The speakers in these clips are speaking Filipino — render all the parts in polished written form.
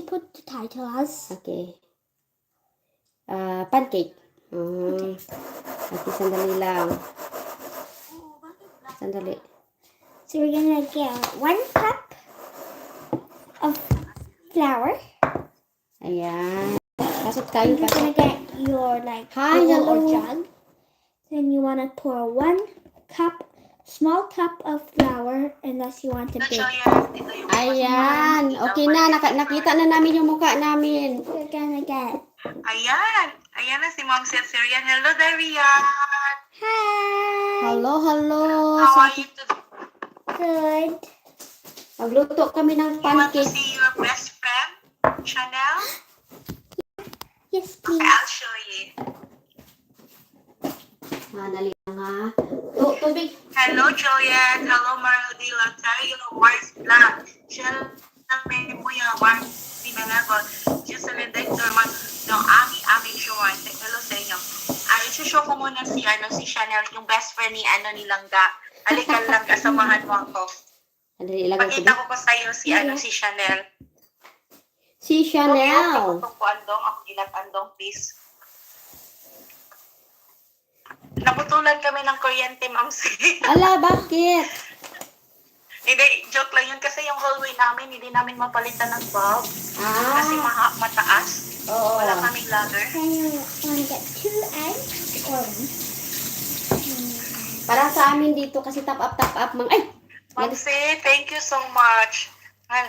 put the title as? Okay. Pancake. Okay, sandali lang. Sandali. So we're gonna get 1 cup of flour. Ayan. Pasok tayo, You're gonna pasok. get your Hi, bowl hello. or jug. Then you wanna pour 1 small cup of flour, unless you want to bake. Ayan. Okay na, nakita na namin yung mukha namin. We're gonna get. Ayan. Ayan na si Ma'am Cecilian. Hello, Darian. Hi. Hello. How are you today? Good. Magluto kami ng You want to pancake. see your best friend, Chanel? Yes, Okay, please. I'll show you. Dali lang ha. Tubig. Hello, Juliet. Hello, Marlody Lantario. Mars Black. Shell mo yung Mars Pimenagol. Jocelyn Dector. No, Ami Shuan. Hello sa inyo. Isushow ko muna si Chanel, yung best friend ni Nilangga. Halika lang, kasamahan mo ako. Dali lang. Pakita ko sa iyo si Chanel. Si Chanel. Ako andong, ako ilat andong, please. Naputulan kami ng kuryente, Ma'am C. Ala, bakit? Hindi, joke lang yun kasi yung hallway namin, hindi namin mapalitan ng bulb. Kasi mataas. Oo. Wala kaming ladder. Then you wanna get 2 eggs or 1. Para sa amin dito kasi top up. Ay! Ma'am C, thank you so much. Mahal,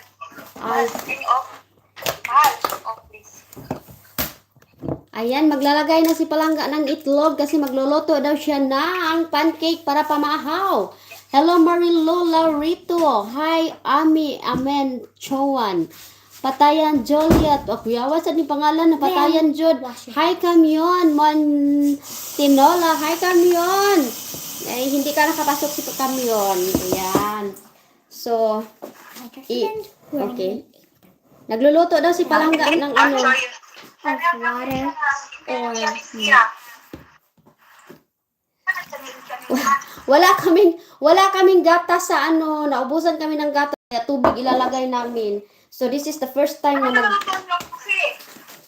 off, please. Ayan, maglalagay na si Palangga ng itlog kasi magluluto daw siya ng pancake para pamahaw. Hello, Marilo Laurito. Hi, Ami, Amen, Chowan. Patayan Joliet. O, kuyawa sa ni pangalan na Patayan Jod. Hi, Kamyon. Tinola. Hi, Kamyon. Eh, hindi ka nakapasok si Kamyon. Ayan. So, okay. Nagluluto daw si Palangga ng ano. Of water or Wala kaming gatas sa ano, naubusan kami ng gatas, kaya tubig ilalagay namin. So this is the first time na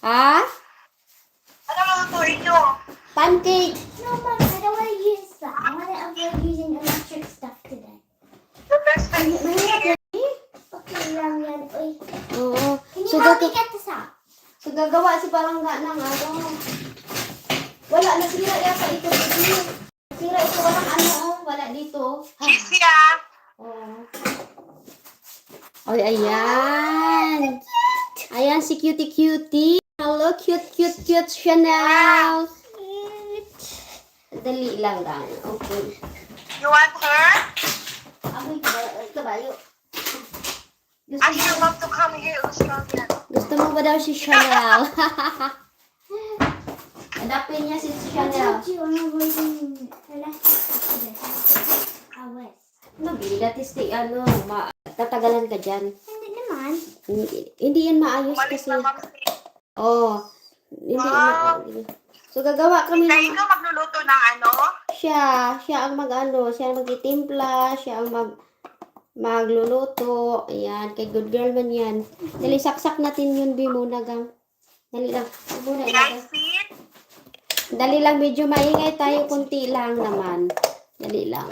Ha? Ano lutuin nyo? Pancake. No, Mom, I don't want to use that. I want to avoid using electric stuff today. The best friend is here. Okay, yan. Uy. Oo. Can you So, help me get this out? so gagawa si Palangga ng ano. Wala, nasira yata ito. Nasira ito, walang ano, wala dito. Cheese ya. Oh. Ay, ayan. Ayan si Cutie. Hello, cute Chanel. Dali lang. Okay. You want her? Amoy, kabayo. Ask your mom to come here, Australian. Gusto mo ba daw si Chanel? Adapin niya si I Chanel. told you I'm avoiding electric stuff today. I was. Mabili, ano, tatagalan ka dyan. Hindi naman. Hindi yan maayos Umalis kasi. na, Ma'am C. Oh, hindi Wow. So gagawa kami Kaya ikaw magluluto ng ano? siya ang siya ang magtitimpla, siya ang magluluto. Ayan, kay good girl man yan. Dali, saksak natin yun, Bi, muna gang. Dali lang. Muna, Did I see it? dali lang, medyo maingay tayo, kunti lang naman. Dali lang.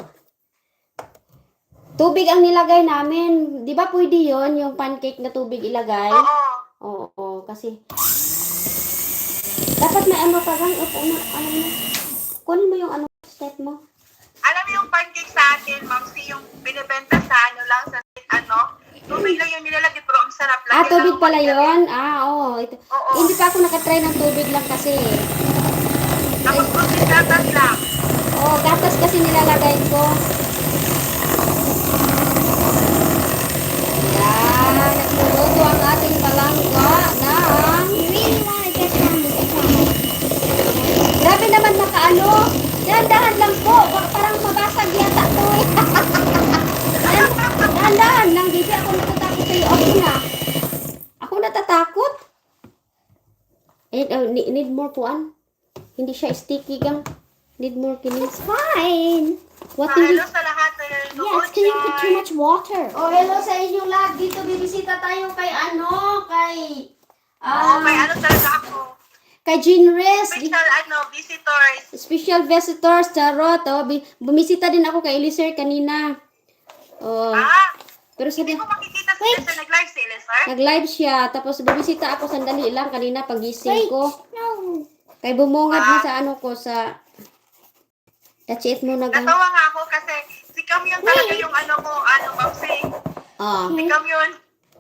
Tubig ang nilagay namin. Di ba pwede yon yung pancake na tubig ilagay? Oo. Oo, kasi dapat may ano ka gang. Ano mo? Kunin mo yung ano step mo. Alam mo yung pancake sa atin, Ma'am C, yung binibenta sa ano lang, sa tubig lang yung nilalagay, pero ang sarap lang. Tubig pala yon. Oo. Ito. Oo. Hindi pa ako nakatry ng tubig lang kasi. Tapos kunting gatas lang. Oo, gatas kasi nilalagay ko. Yan. Nagluluto ang ating Palangga ng... You really want to get down this side. Grabe naman makaano. Dahan-dahan lang po. Parang mabasag yata to eh. Dahan-dahan lang. Hindi ako natatakot sa'yo. Okay na. Ako natatakot. Need more puan. Hindi siya sticky gang. Need more kinis. Fine. What do Hello you... sa lahat na nanonood Yeah, it's because you put too much water. Oh, hello sa inyong lahat. Dito bibisita tayo kay kay may ano talaga ako. kay Jinres. Special visitors. Special visitors, charot. Oh, bumisita din ako kay Eliser kanina. Oh. Pero Hindi sabi, ko makikita si Elisa nag-live si Elisa. nag-live siya. Tapos bumisita ako sandali lang kanina pagising ko. No. Kay bumungad na sa ano ko sa That's mo na gan. Natawa nga ako kasi si Cam yun talaga yung Mamsi. Ah. Si Cam yun,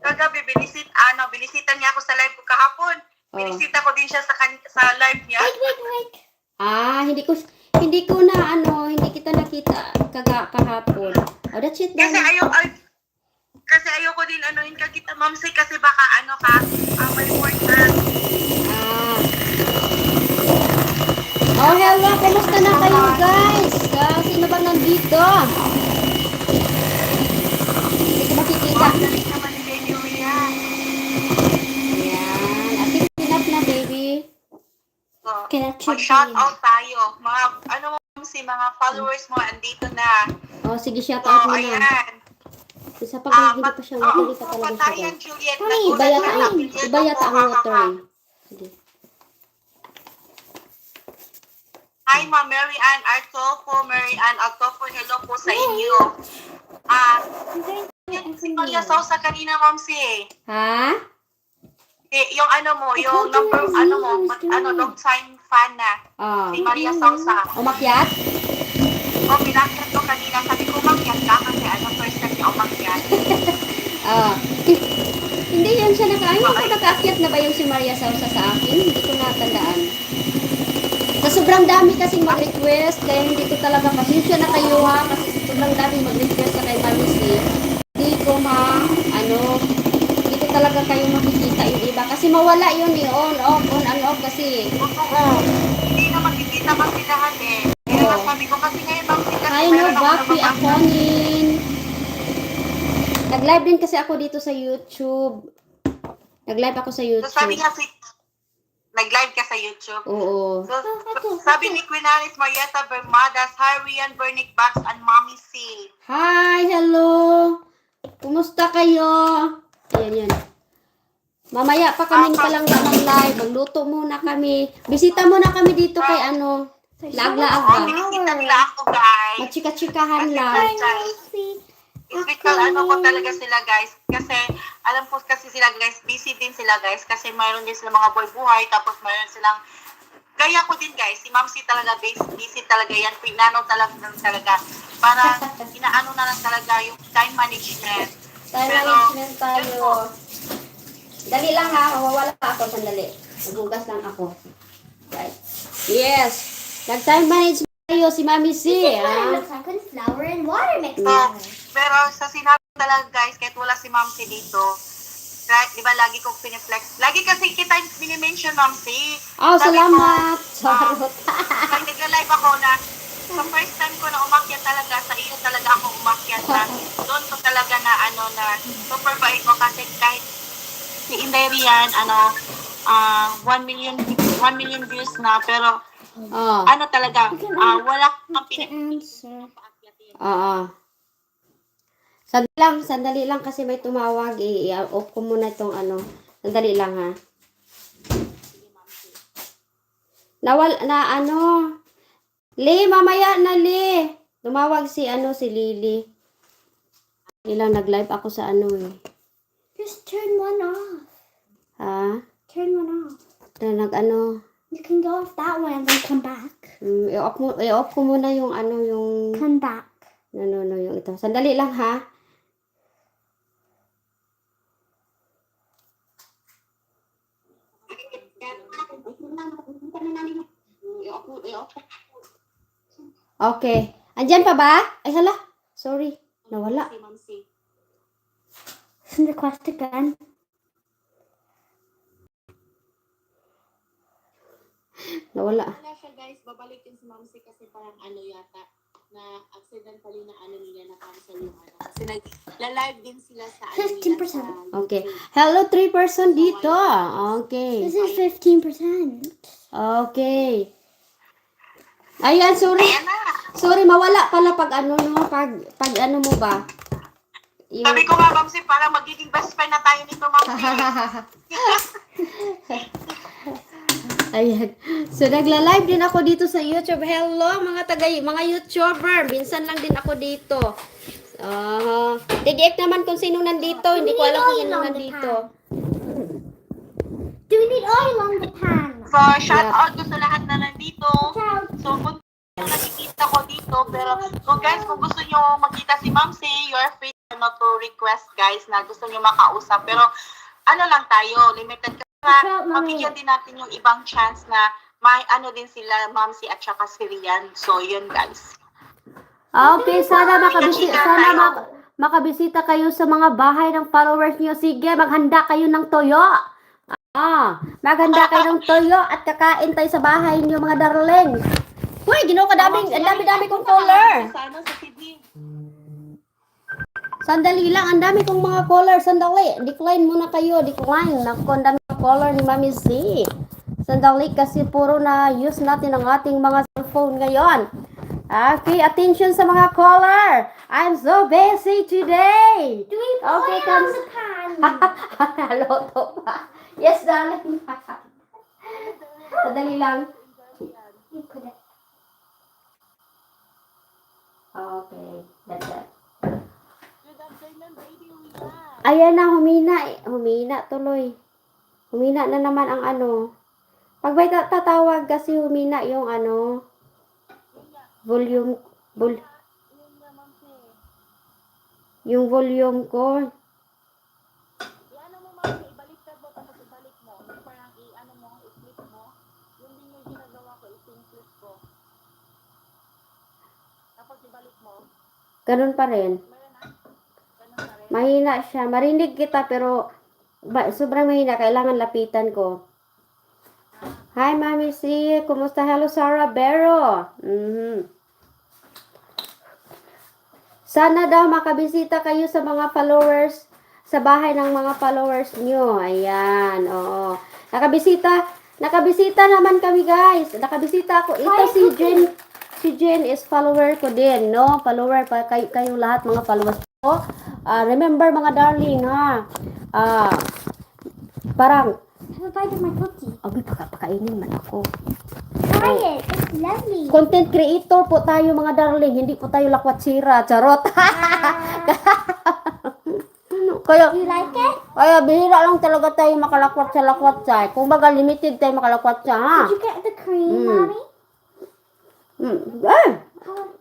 kagabi binisitan niya ako sa live ko kahapon. Binisita ko din siya sa live niya. Wait. Ah, hindi ko na hindi kita nakita kahapon. Oh, that's it. Kasi ayoko din ka kita Mamsi kasi baka may work na. Oh, hello. Kumusta na kayo, guys? Sino ba nandito? Hindi ko makikita. Galing naman ni Baby Rhea. Ayan. I think enough na, baby. Okay, that should Mag-shout be. out tayo. Mga, mga followers mo, andito na. Oh, sige, shout out mo na. Ayan. Isa pa kayo, hindi pa siya. Hindi pa talaga siya. Patayan, Juliet. Iba yata ang water. Sige. Hi, Ma'am Mary Ann Artolfo. Mary Ann Artolfo, hello po sa inyo. Si Maria Sosa kanina, Ma'am si. Ha? Yung yung number, long time fan na. Oh. Si Maria Sosa. Umakyat? Pinakit ko kanina. Sabi ko, umakyat ka kasi first time niya umakyat. Oh. Hindi yan siya nakaakyat na ba yung si Maria Sausa sa akin? Hindi ko natandaan. Sa sobrang dami kasing mag-request, kaya hindi ko talaga pasensya na kayo ha, kasi sobrang dami mag-request sa kay Mami C. Hindi ko hindi ko talaga kayo makikita yung iba. Kasi mawala yun on and off kasi. Oo. Hindi na makikita kasi lahat eh. Kaya sabi ko kasi ngayon, Ma'am si kasi Hi, no, Buffy Akonin. Nag-live din kasi ako dito sa YouTube. Nag-live ako sa YouTube. So sabi nga nag-live ka sa YouTube. Oo. So, sabi ni Queen Alice Marietta Bermadas, hi Rian Bernick Bax and Mommy C. Hi, hello. Kumusta kayo? Ayan. Mamaya pa kami palang ng live. Magluto muna kami. Bisita muna kami dito kay Laag-laag ba? Binisita nila ako, guys. Machika-chikahan Kasi lang. Typical ko talaga sila, guys. Kasi, alam ko kasi sila, guys, busy din sila, guys. Kasi mayroon din sila mga buhay, tapos mayroon silang, gaya ko din, guys. Si Ma'am C talaga, busy talaga yan. Pinano talaga. Para, inaano na lang talaga yung time management. Time management tayo. Dali lang ha, mawawala ako sandali. Nagugas lang ako. Right. Yes. Nag-time management tayo si Mami C. Looks like when flour and water mixed together. Pero sa sinabi talaga, guys, kahit wala si Ma'am C dito, di ba lagi kong piniflex. Lagi kasi kita mini-mention, Ma'am C. Oh, Sabi salamat. ko, nag-live ako na sa first time ko na umakyat talaga, sa iyo talaga ako umakyat na doon ko talaga na na super bait ko kasi kahit si Inday Rian, 1 million views na, pero talaga, wala kang Answer. Oo. Sandali lang kasi may tumawag. I-off ko muna itong Sandali lang ha. Li, mamaya na Li. Tumawag si Lily. Ilang nag-live ako sa Just turn one off. Ha? Turn one off. You can go off that one and then come back. I-off ko muna yung yung Come back. yung ito. Sandali lang ha. Okay. Andyan pa ba? Ay, hala. Sorry. Nawala. Send request again. Nawala. Wala siya, guys, babalik yun si Mamsi kasi parang yata na accidentally na nila na cancel yung kasi nag-live din sila sa 15%. Okay. Hello, 3% dito. Okay. This is 15%. Okay. Ayan, sorry. Ayan na. Sorry, mawala pala pag pag mo ba? Sabi ko nga, Ma'am Si, para magiging best friend na tayo nito, Ma'am Si. Ayan. So, nagla-live din ako dito sa YouTube. Hello, mga YouTuber. Minsan lang din ako dito. Tigiik naman kung sino nandito. Hindi ko alam kung sino nandito. Do we need oil on the pan? So, shout out ko sa lahat na nandito. So, kung nakikita ko dito, pero kung guys, kung gusto nyo makita si Ma'am Si, you're free to request, guys, na gusto nyo makausap. Pero, ano lang tayo, limited ka na, mabigyan din natin yung ibang chance na may ano din sila, Ma'am Si at saka si Rian. So, yun, guys. Okay, sana makabisita kayo sa mga bahay ng followers niyo. Sige, maghanda kayo ng toyo. Maghanda kayo ng toyo at kakain tayo sa bahay niyo, mga darling. Uy, ang dami-dami kong color. Sana sa Sydney. Sandali lang, ang dami kong mga color. Sandali, decline muna kayo. Decline. Naku, ang dami ng color ni Mami Z. Sandali, kasi puro na use natin ang ating mga cellphone ngayon. Okay, attention sa mga color. I'm so busy today. Do we put Okay, oil on the pan? Naloto pa. Yes, darling. Sandali lang. You put it. Okay, that's it. Good afternoon, baby Rian. Ayan na, humina tuloy. Humina na naman ang ano. Pag may tatawag kasi humina yung ano, volume, yung volume ko. I-ano mo, Ma'am Si, ibaliktad mo, tapos ibalik mo. Yung parang i-ano mo, i-flip mo. Yung din yung ginagawa ko, i-flip ko. Tapos ibalik mo. Ganun pa rin. Meron na? Ganun na rin. Mahina siya. Marinig kita pero sobrang mahina. Kailangan lapitan ko. Hi, Mami C. Kumusta? Hello, Sarah Bero. Sana daw makabisita kayo sa mga followers, sa bahay ng mga followers nyo. Ayan, oo. Nakabisita naman kami, guys. Nakabisita ako. Ito si Jen is follower ko din, no? Follower pa kayo lahat, mga followers ko. Remember, mga darling, ha? Parang, Have a bite of my cookie. abi, pakainin man ako. Try it. It's lovely. Content creator po tayo, mga darling. Hindi po tayo lakwatsira. Charot. Kaya, Do you like it? kaya bihira lang talaga tayo makalakwat sa lakwatsa. Kung baga limited tayo makalakwat sa, ha? Did you get the cream, Mommy?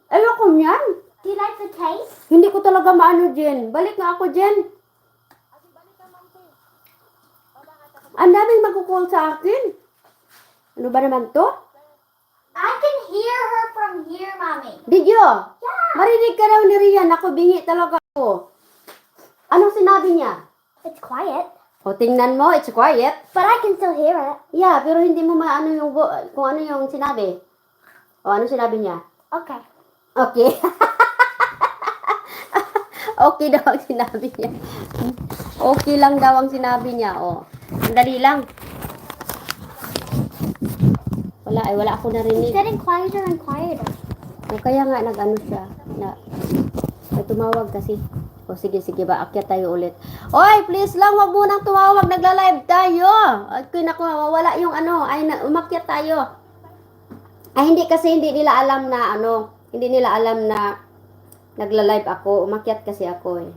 Ayoko niyan. Do you like the taste? Hindi ko talaga maano, Jen. Balik nga ako, Jen. Ang daming magkukul sa akin. Ano ba naman to? I can hear her from here, Mommy. Did you? Yeah. Marinig ka daw ni Rian. Ako bingi talaga ako. Anong sinabi niya? It's quiet, O, tingnan mo. It's quiet. but I can still hear it. Yeah, pero hindi mo maano yung kung ano yung sinabi. O, ano sinabi niya? Okay. Okay. Okay daw ang sinabi niya. Okay lang daw ang sinabi niya. O, sandali lang. Wala ako It's narinig. getting quieter and quieter. O, kaya nga nag-ano siya. May tumawag kasi. O, sige, ba? Akyat tayo ulit. Oy, please lang, wag mo nang tumawag. Nagla-live tayo. Okay, naku, mawala yung ano. Ay, umakyat tayo. Ay, hindi nila alam na hindi nila alam na nagla-live ako. Umakyat kasi ako eh.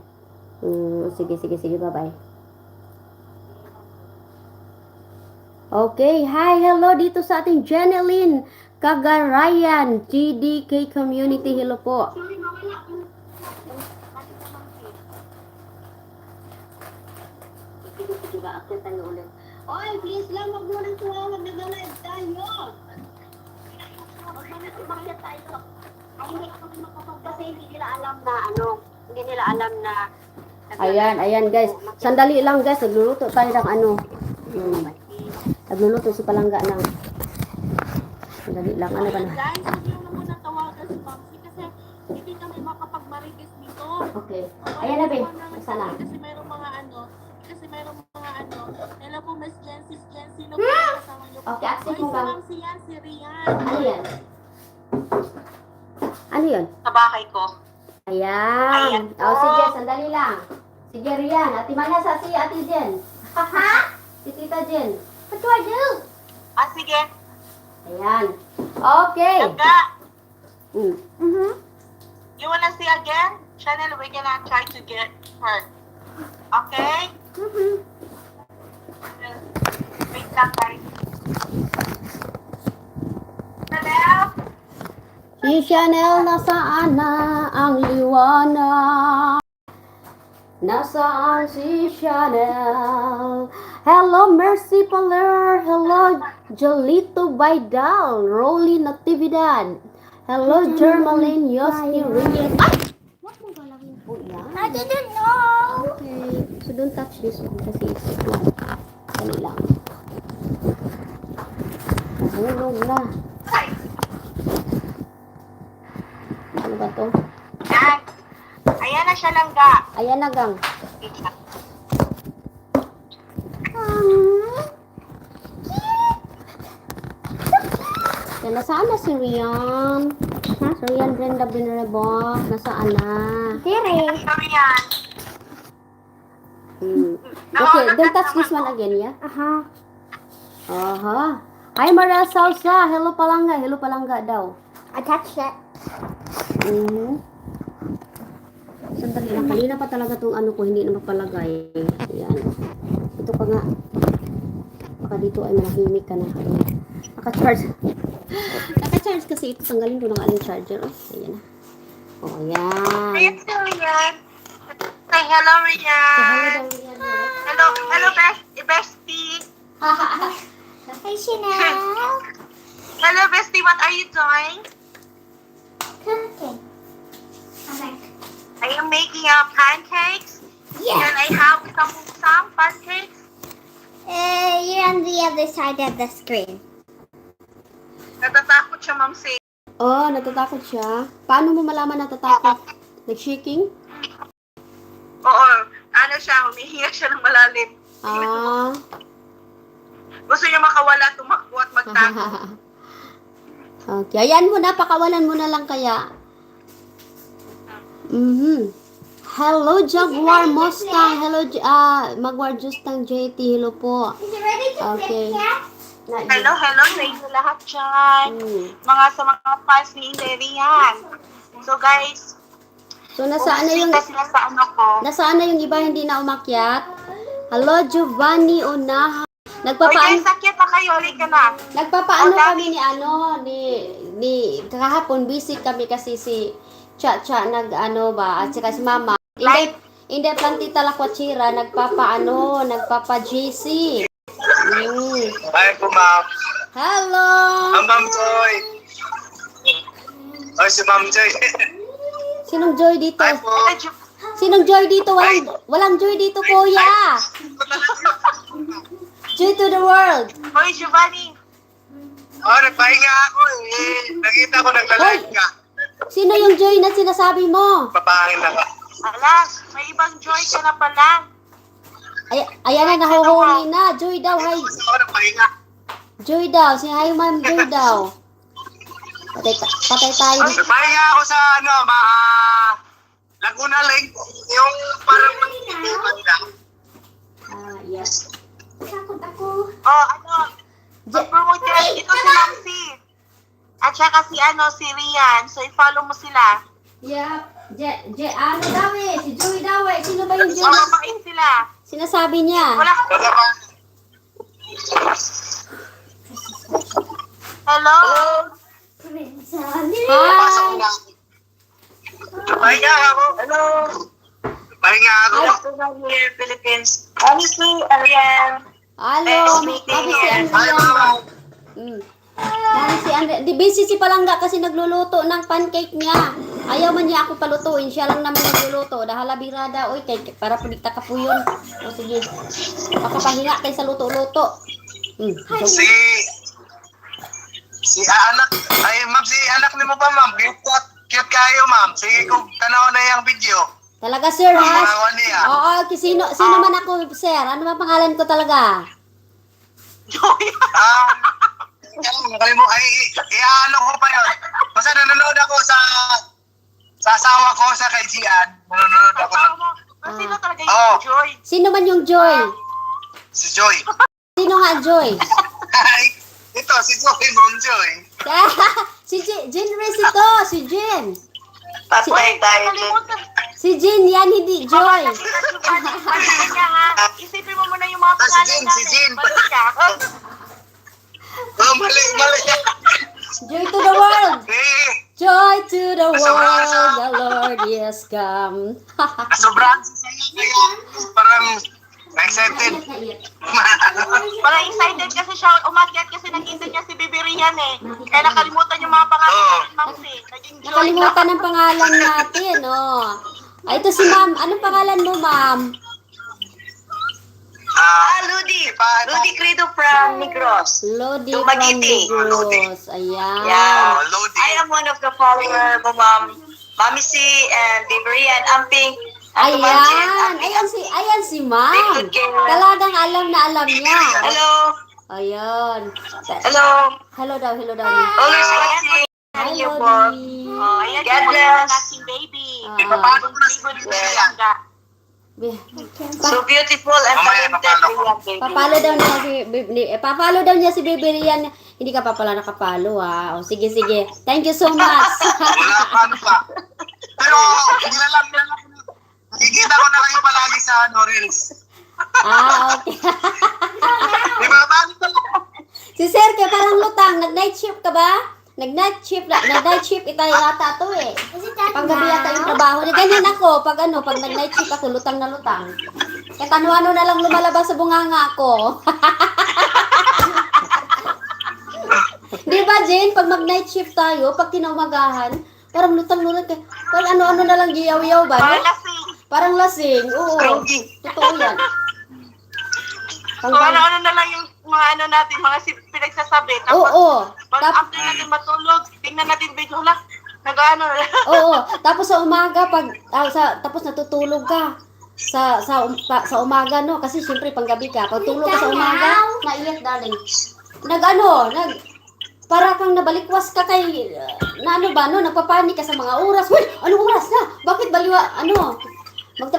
Sige, bye-bye. Okay, hi, hello dito sa ating Jeneline Cagarayan, GDK Community. Hello po. Sige, akyat tayo ulit. Oy, please lang, wag mo nang tumawag. Nagla-live tayo. Umakyat tayo. Ay, hindi kami kasi hindi nila alam na Ayan guys. Sandali lang guys, nagluluto tayo ng nagluluto si Palangga ng sandali lang, ano ba na? Guys, hindi mo muna tawagan si Ma'am Si kasi hindi kami makapag-marites dito. Okay. Ayan na, babe. Basta na. Kasi mayroong mga hello po, Miss Jency, no po, kasama niyo po. Okay, access mo Si ba? Ma'am Si yan, si Rian. Ano yan? Ano yan? Sa bahay ko. Ayan. Oh, sige, sandali lang. Sige, Rian. Ati mana sa si Ate Jen? Haha. Si Tita Jen. What do I do? Sige. Ayan. Okay. Langga, Mm. Mm-hmm. you wanna see again? Chanel, we're gonna try to get her. Okay? Mm-hmm. Wait lang, guys. Chanel? Si Chanel, nasaan na ang liwanag? Nasaan si Chanel? Hello, Mercy Paler. Hello, Jolito Baidal. Rolly Natividad. Hello, Jermaline Yoski Reyes. Ay! Huwag mong galawin po yan. I didn't know. Okay. So, don't touch this one kasi it's lang. Dali lang. Nahulog na. Ano ba to? Yan. Ayan na siya, Langga. Ayan na, gang. Yan, nasaan na si Rian? Ha? Si Rian Brenda Venerable. Nasaan na? Dire. Sorry yan. Okay, don't touch this one again, yeah? Uh-huh. Aha. Hi, Maria Salsa. Hello, Palangga. Hello, Palangga daw. I touched it. Sandali lang. Kanina pa talaga tong ano ko, hindi na mapalagay. Ayan. Ito pa nga. Baka dito ay manahimik ka na. Naka-charge. Naka-charge kasi ito. Tanggalin ko ng aling charger. Oh, ayan na. Oh, ayan. Ayan si Rian. Say hello, Rian. Hello, Rian. Hello, hello, bestie. Hey, Chanel. Hello, bestie. What are you doing? Cooking. Okay. Are you making pancakes? Yeah. Can I have some pancakes? You're on the other side of the screen. Natatakot siya, Ma'am Si. Oh, natatakot siya. Paano mo malaman natatakot? Like-shaking? Oo. Ano siya, humihinga siya ng malalim. Ah. Gusto niya makawala, tumakbo at magtago. Okay, ayan mo na, pakawalan mo na lang kaya. Hello, Jaguar Mustang. Hello, Magwar Justang JT. Hello po. Is it ready to Okay. flip yet? Not yet. Hello, hello sa inyo lahat dyan. Sa mga fans ni Rian. So guys, So, nasaan na yung, sila sa ano ko. nasaan na yung iba hindi na umakyat? Hello, Giovanni Onaha. Oy, Nagpapaano, guys, sakit na kayo. Halika na. nagpapaano Oh, Daddy. kami ni kahapon busy kami kasi si Cha nag-ano ba, at saka si Mama. Hindi plantita la kwachira, nagpapa-GC. Hi po, ma'am. Hello! Ma'am Joy. Ay, si Ma'am Joy. Sinong Joy dito? Hi po. Sinong Joy dito? Walang Joy dito, kuya! Joy to the world! Oy, Giovanni. Oh, nagpahinga ako eh. Nakita ko nagla-live ka. Sino yung Joy na sinasabi mo? Papahangin na ka. Ala, may ibang joy ka na pala. Ayan na, nahuhuli na. Joy daw, hi. Gusto ko nagpahinga. Joy daw, si hi ma'am Joy daw. Patay tayo. Nagpahinga ako sa Laguna Lake. Yung parang mag-iwan ka. Yes. Takot ako. Oh, mag-promote ka. Ito si Ma'am C. At saka si Rian. So, i-follow mo sila. Yeah. Ano daw eh? Si Joy daw eh. Sino ba yung Joy? Oh, mabait sila. Sinasabi niya. Wala ka. Hello? Pasok Hi! na. Nagpahinga ako. Hello. Nagpahinga ako. Philippines. Honestly, Arian. Hello! Mami si Hi, Andrea. ma'am. Mami si Andrea. Di busy si Palangga kasi nagluluto ng pancake niya. Ayaw man niya ako palutuin. Siya lang naman nagluluto. Dahala birada. Uy, para pulikta ka po yun. O sige. Makapahinga kayo sa luto-luto. Ma'am, si anak ni mo ba, ma'am? Cute kayo, ma'am. Sige, kung tanaw na yung video. Talaga, sir, ha? Mga niya. Oo, sino man ako, sir? Ano ba pangalan ko talaga? Ano ko pa yun. Basta nanonood ako Sa asawa ko sa kay Gian. Nanonood ako Asawa ng mo. Sino talaga Oo. yung Joy? Sino man yung Joy? si Joy. Sino nga Joy? Ito, si Joy, Ma'am Joy. Si Jin Riz ito, si Jin. Patay tayo dyan. Kalimutan. Si Jin yan, hindi Joy. Balikan niya ha. Isipin mo muna yung mga Ah, si pangalan Jin, natin. si Jin. Balik ka. Oh, mali. Joy to the world. Eh, Joy to the Sobrang world, the Lord is come. nasobrahan si Saya. Kaya parang excited. Parang excited kasi siya umakyat kasi nakita niya si Bibi Rian eh. Kaya nakalimutan yung mga pangalan Oo. natin, Ma'am si. Naging Joy na. Nakalimutan ang pangalan natin, oh. Ay, ito si ma'am. Anong pangalan mo, ma'am? Ludi. Ludi Credo from Negros. Lodi from Dumaguete. Negros. Ayan. Yeah. Lodi. I am one of the follower mo, Ma'am. Mami C and Bibi Rian. Amping. Ayan. Ayan si ma'am. Talagang alam na alam niya. Hello. Ayan. Hello. Hello daw. Always watching. Hi, Thank you po. Lodi. Oh, ayan God yung bless. ating baby. Papalo ko na si Bibi Rian. So beautiful and Mamaya, talented. papalo ko. Rian, baby. Papalo daw niya si Bibi Rian. Hindi ka pa pala nakapalo, ah. O, sige. Thank you so much. Wala pa, ano pa. Pero, nilalam ko na. Nakikita ko na kayo palagi sa Reels. Okay. Di ba? Bakit pala? Si Sir, kaya parang lutang. Nag-night shift ka ba? Nag-night shift ito yata to eh. Panggabi yata yung trabaho. Ganyan ako. Pag nag-night shift ako, lutang na lutang. Kahit ano-ano na lang lumalabas sa bunganga ko. Di ba, Jane? Pag mag-night shift tayo, pag tinawagahan, parang lutang-lutang. Parang ano-ano na lang giyaw-yaw ba? No? Parang lasing. Oo. Totoo yan. So ano na lang yung mga ano natin, mga pinagsasabi. Tapos, Oo. pag after natin matulog, tingnan natin video lang. Nag-ano na lang. Oo. Tapos sa umaga tapos natutulog ka. Sa umaga no kasi siyempre panggabi ka. Pag tulog ka sa umaga, naiyak darling. Para kang nabalikwas ka kay nagpapanik ka sa mga oras. Uy, anong oras na? Bakit baliwa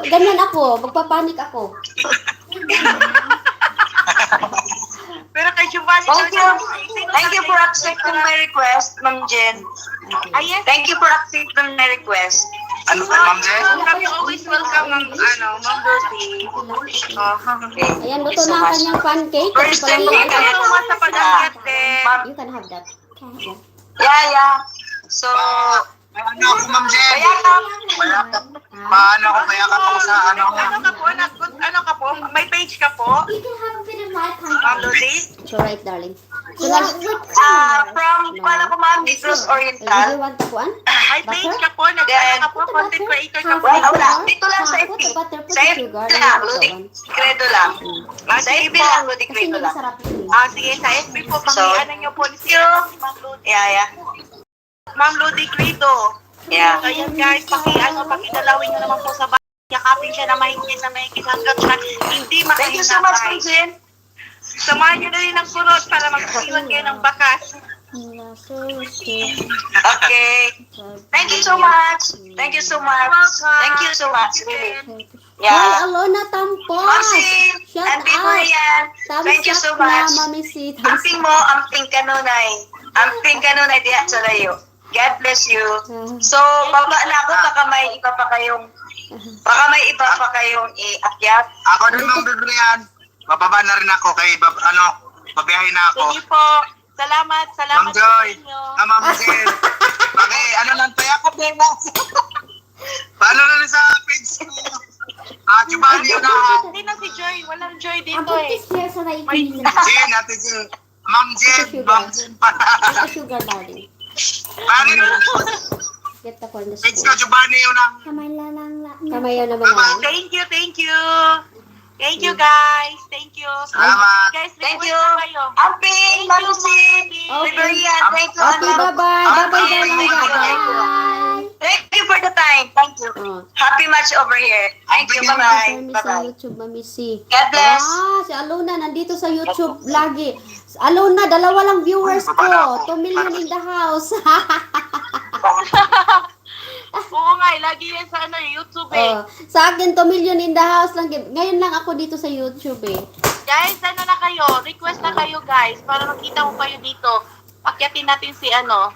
ganyan ako, magpapanik ako. Pero kay Giovanni, Thank you for accepting my request, Ma'am Jen. Ayan. Thank you for accepting my request. Ano pa, Ma'am Jen? Kami always welcome Ma'am Lucy. Ayan, luto na ang kanyang pancake. Kasi First time pala ko Thank you so much sa pag-akyat din. you can have that. Yeah. So, May ano ako, Ma'am Jen? kaya ka, Paano ako kaya ka po sa ano? Ano ka po? May page ka po? Ma'am Lucy? So right, darling. So, from pala ko Ma'am, Negros you Oriental. want to kuan? May page ka po? Nag-ano ka po? Content creator ka po? Wala, dito lang sa FB. Sa FB lang, Ludi Credo lang. Sa FB lang, Ludi Kasi Credo hindi lang. masarap yun. Sige, sa FB po, So, pang-ianan niyo po thank you. Ma'am Lucy. Yeah. Ma'am Ludi Credo. Yeah. Ayan guys, pakidalawin niyo naman po sa bahay. Yakapin siya na mahigit hanggang siya hindi Thank you so much, Ma'am makahinatay. Jen. Samahan niyo na rin ng sunod para mag-iwan kayo ng bakas. Okay. Thank you so much. Thank you so much. Thank you so much, really. Hi, Yeah. Alona Tampos! Masi, Shout and out! Biberian. Thank you so much. Mami si Amping mo, amping kanunay. Amping kanunay diya sa layo. God bless you. So, baba na ako, baka may iba pa kayong iakyat. Ako din, Ma'am Bibrian. Bababa na rin ako kay, babiyahin na ako. Sige po. Salamat Ma'am po Joy. sa inyo. Ma'am Jen. Lang, payakap din mo. Paano na rin sa page ko? Giovanni yun na. Hindi na si Joy. Walang Joy Ang dito buntis eh. here sa naikinig. Jen, Ate Jen. Ma'am Jen. Ito sugar, darling. Paano na rin? Get the corn Page ko, Giovanni yun na. Kamay lang. Kamayaw naman namin. Thank you. Thank you guys. Thank you. Salamat. Guys, Thank request you. na kayo. Amping, Malusi, Okay. Biberian. Thank you. Okay, bye-bye. Bye-bye, darling. Thank you. Bye-bye. Thank you for the time. Thank you. Oh. Happy match over here. Thank you. Bye-bye. Sa Bye-bye. YouTube, Mami si. God bless. Si Alona, nandito sa YouTube lagi. Alona, 2 lang viewers ko. 2 million in the house. Oo Ay, lagi yan sa ano, YouTube eh. Oh, sa akin 2 million in the house lang. Ngayon lang ako dito sa YouTube eh. Guys, ano na kayo? Request na kayo guys para makita mo kayo dito. Pakyatin natin si ano,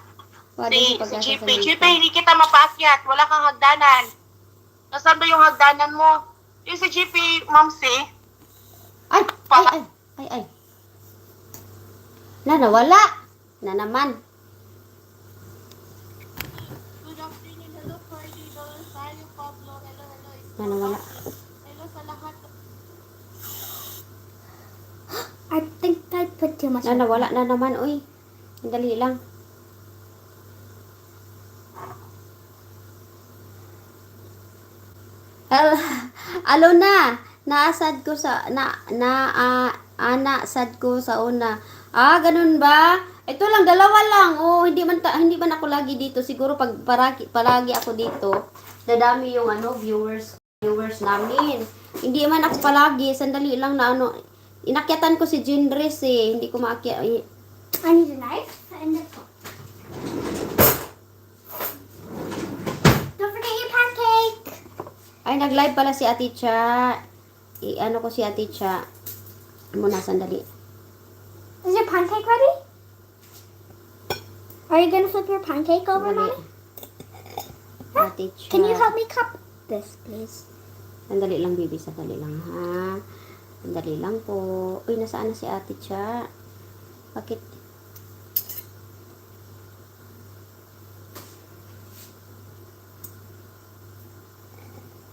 Wala si yung pag-asa GP. sa GP, lista. hindi kita mapaakyat. Wala kang hagdanan. Nasaan ba yung hagdanan mo? Yung si GP, Mamsi. Ay, ay, ay, ay. Nawala. Na naman. Good afternoon, hello Cardi, Rosario, Pablo, hello, hello. Nawala. Hello sa lahat. I think I put too much. Nawala na naman, uy. Ang dali lang. Alo na. Naasad ko sa sad ko sa una. Ah, ganun ba? Ito lang, dalawa lang. Oh, hindi man ako lagi dito. Siguro pag palagi ako dito, dadami yung viewers namin. Hindi man ako palagi, sandali lang na inakyatan ko si Jindres eh. Hindi ko maakyat. I need a knife and a fork. Don't forget your pancake. Ay, nag-live pala si Ate Cha. I-ano ko si Ate Cha. Muna, sandali. Is your pancake ready? Are you gonna flip your pancake over, Sandali. Mommy? Ate Cha. Can you help me cup this, please? Sandali lang, baby. Sandali lang, ha? Sandali lang po. Uy, nasaan na si Ate Cha? Bakit?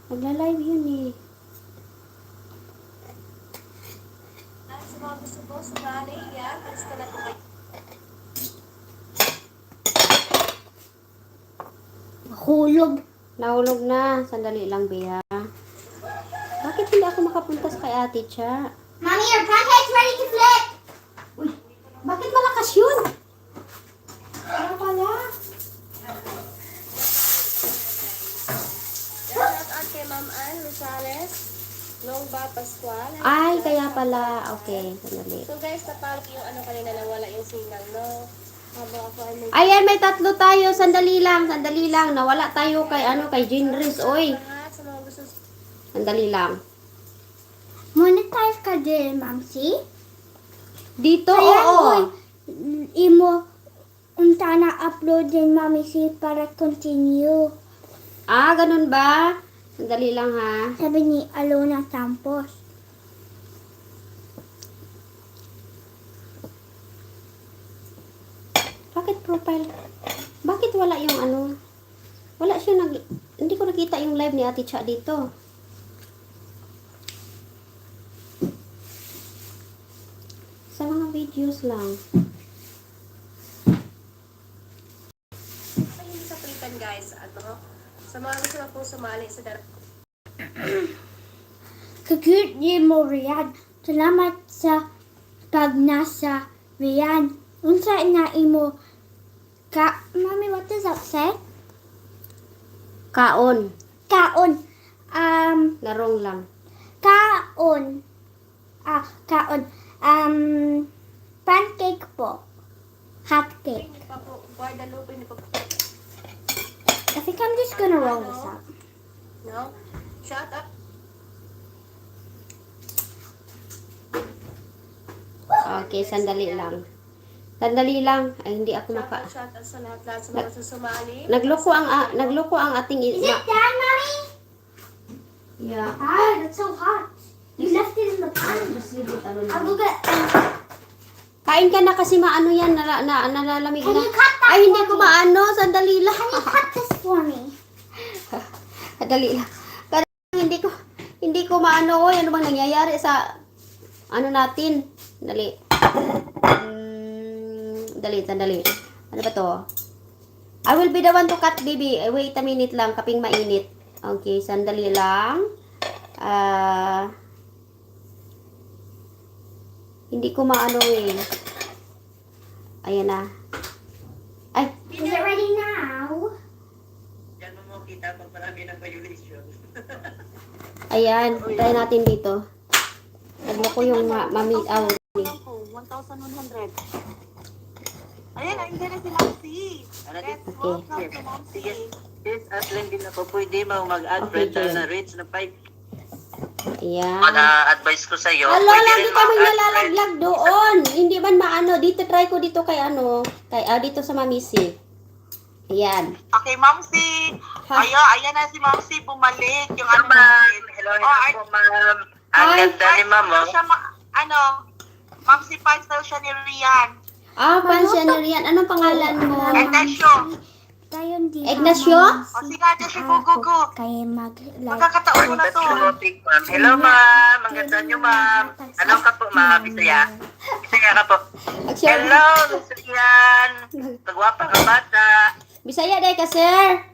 Magla-live yun eh. Sa mga gusto po, sumali yan. Basta na po kayo. Hulog. Nahulog na. Sandali lang, Bea. Bakit hindi ako makapunta sa kay Ate Cha? Mommy, your pancake's ready to flip. Uy, bakit malakas yun? Ano pala? Shout out kay Ma'am Ann Rosales, Longba Pascual. Ay, kaya pala. Okay, sandali. So guys, napag yung kanina nawala yung signal, no? Habang ako ay may Ayan, may tatlo tayo. Sandali lang, sandali lang. Nawala tayo kay Jinris. Oy, lahat sa mga gusto sandali lang. Monetize ka din, Mamsi. Dito, Kaya oo. imo unta na upload din, Mami, si para continue. Ah, ganun ba? Sandali lang, ha. Sabi ni Alona Campos. Bakit profile? Bakit wala yung Wala siya hindi ko nakita yung live ni Ate Cha dito. Sa mga videos lang. ay hindi sa palitan guys. Sa mga gusto na po sumali sa Kagud ni mo, Rian. Salamat sa pag nasa Rian. Unsa na imo Mami, what does that say? Kaon. Kaon. Larong lang. Kaon. Kaon. Pancake po. Hot cake. Hindi pa po, Guadalupe, hindi pa po. I think I'm just gonna roll this up. No? Shout out. Okay, sandali lang. Sandali lang. Ay, hindi ako maka... Shout out sa lahat sa mga susumali. Nagloko ang ating... Is it done, Mommy? Yeah. That's so hot. You left it in the pan. I'll go get... Kain ka na kasi maano yan, nalalamig Can na. you cut that Ay, hindi for ko me? maano. Sandali lang. Can you cut this for me? Sandali lang. Pero hindi ko maano. Oy, ano bang nangyayari sa natin? Dali. Sandali. Ano ba to? I will be the one to cut, baby. Wait a minute lang, kaping mainit. Okay, sandali lang. Hindi ko maano eh. Ayan na. Ay, Is it ready now? Diyan mo kita pag marami ng violation. ayan. Try natin dito. Nagloko yung mami. 1,100. Ayan, nandiyan na si Mamsi. Let's welcome to Mamsi. Sis, Aslin, din ako pwede mo mag-add Okay, friend Jen. na reach na 5. Ayan. Mag-advise ko sa'yo. Alo, pwede lagi rin kami mag-add friend. nalalaglag doon. Hindi man maano. Dito, try ko dito kay ano. Dito sa Mamisi. Ayan. Okay, Ma'am C. Ha? Ayan na si Ma'am C. Bumalik. Yung Hello, ano ma'am. Hello, Oh, hello po, ma'am. Ang Hi. ganda ni ma'am, oh. Siya, Ma'am C. Pansel siya ni Rian. Pansya na riyan. Anong pangalan mo? Ignacio. Tayon di Ignacio? O sige, ate si Gugugu. Kaya mag-like. Magkakataon mo na to. Fantastic, ma'am. Hello, ma'am. Ang ganda niyo, ma'am. Ano ka po, ma'am? Bisaya? Bisaya ka po. Actually, Hello, Miss Rian. Magwapa ka bata. Bisaya day ka, sir.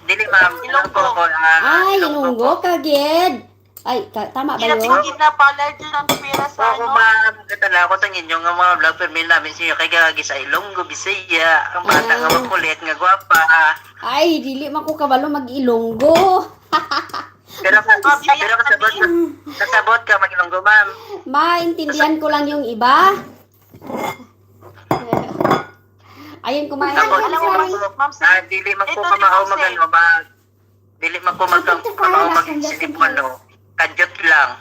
Dili, ma'am. Ilong po ako. Ay, Ilonggo ka, Gid. Ay, tama ba yun? Kinatingin na pala dyan ang pira sa Oo, ano. ma'am. Katala ako sa inyo nga mga vlog permit namin siya kay gagi sa Ilonggo, Bisaya. Ang bata nga makulit, nga gwapa. Ay, dili man ko kabalo mag-Ilonggo. Pero kasabot ka mag-Ilonggo, ma'am. Maintindihan ko lang yung iba. Ayun, kumain. Alam mo, Ma'am C. Dili man ko Ito, kamao Ma'am C. dili man ko kamao mag-sinip ano. Kadyot lang.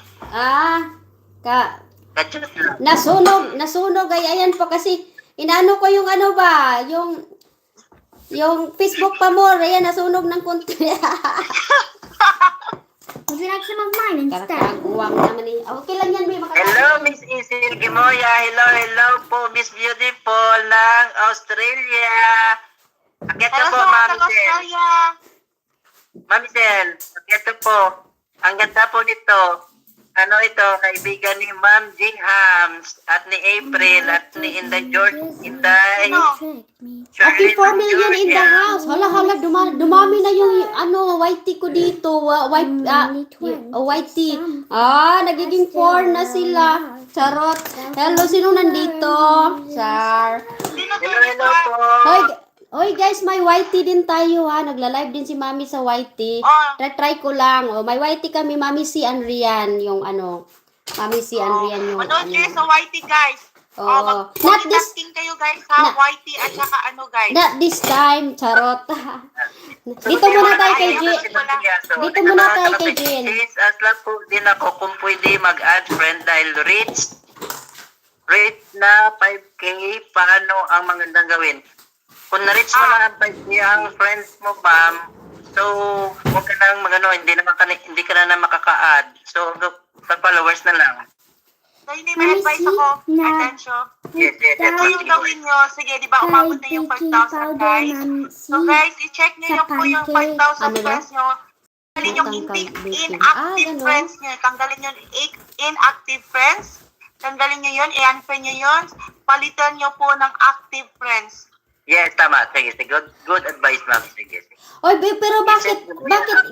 Kadyot lang. Nasunog ay ayan po kasi inaano ko yung ano ba, yung Facebook pa mo, ayan nasunog ng konti. Would you like some of mine instead? Karakaguwang naman eh. Okay lang yan, may Hello, Miss Isil Gimoya. Hello po, Miss Beautiful ng Australia. Akit Hello po, sa mga Ma'am Sel. taga-Australia. Ma'am Sel, akit po. Ang ganda po nito. Ano ito, kaibigan ni Ma'am Jinghams at ni April at ni Inday George. Inday. Trick me. Okay, 4 million in the house. Hala, dumami na yung YT ko dito. YT. Nagiging 4 na sila. Charot. Hello, sino nandito? Char. Hello po. Hoy guys, may YT din tayo ha. Nagla-live din si Mami sa YT. Oh. Try ko lang. May YT kami, Mami si Anrian. Yung ano. Mami si Anrian yung Manood ano. kayo sa YT, guys. Oo. Not this Multitasking kayo, guys, sa YT at saka ano, guys. Not this time, charot. Dito muna tayo kay Jen. Dito muna tayo kay Jen. Sis, asla po din ako kung pwede mag-add friend dahil rate na 5K, paano ang magandang gawin? Kung na-reach mo lang ang 5K ang friends mo, ma'am, so huwag ka nang magano, hindi ka na makaka-add. So, sa followers na lang. So, hindi may advice ako. Attention. Yes. So, yung gawin nyo, sige, di ba, umabot na yung 5,000, guys. So, guys, i-check nyo yung po yung 5,000 friends nyo. Tanggalin yung inactive friends nyo. Tanggalin yung inactive friends. Tanggalin nyo yun, i-unfriend nyo yun. Palitan nyo po ng active friends. Yes, tama. Sige. Good advice, ma'am. Sige. Oy, pero bakit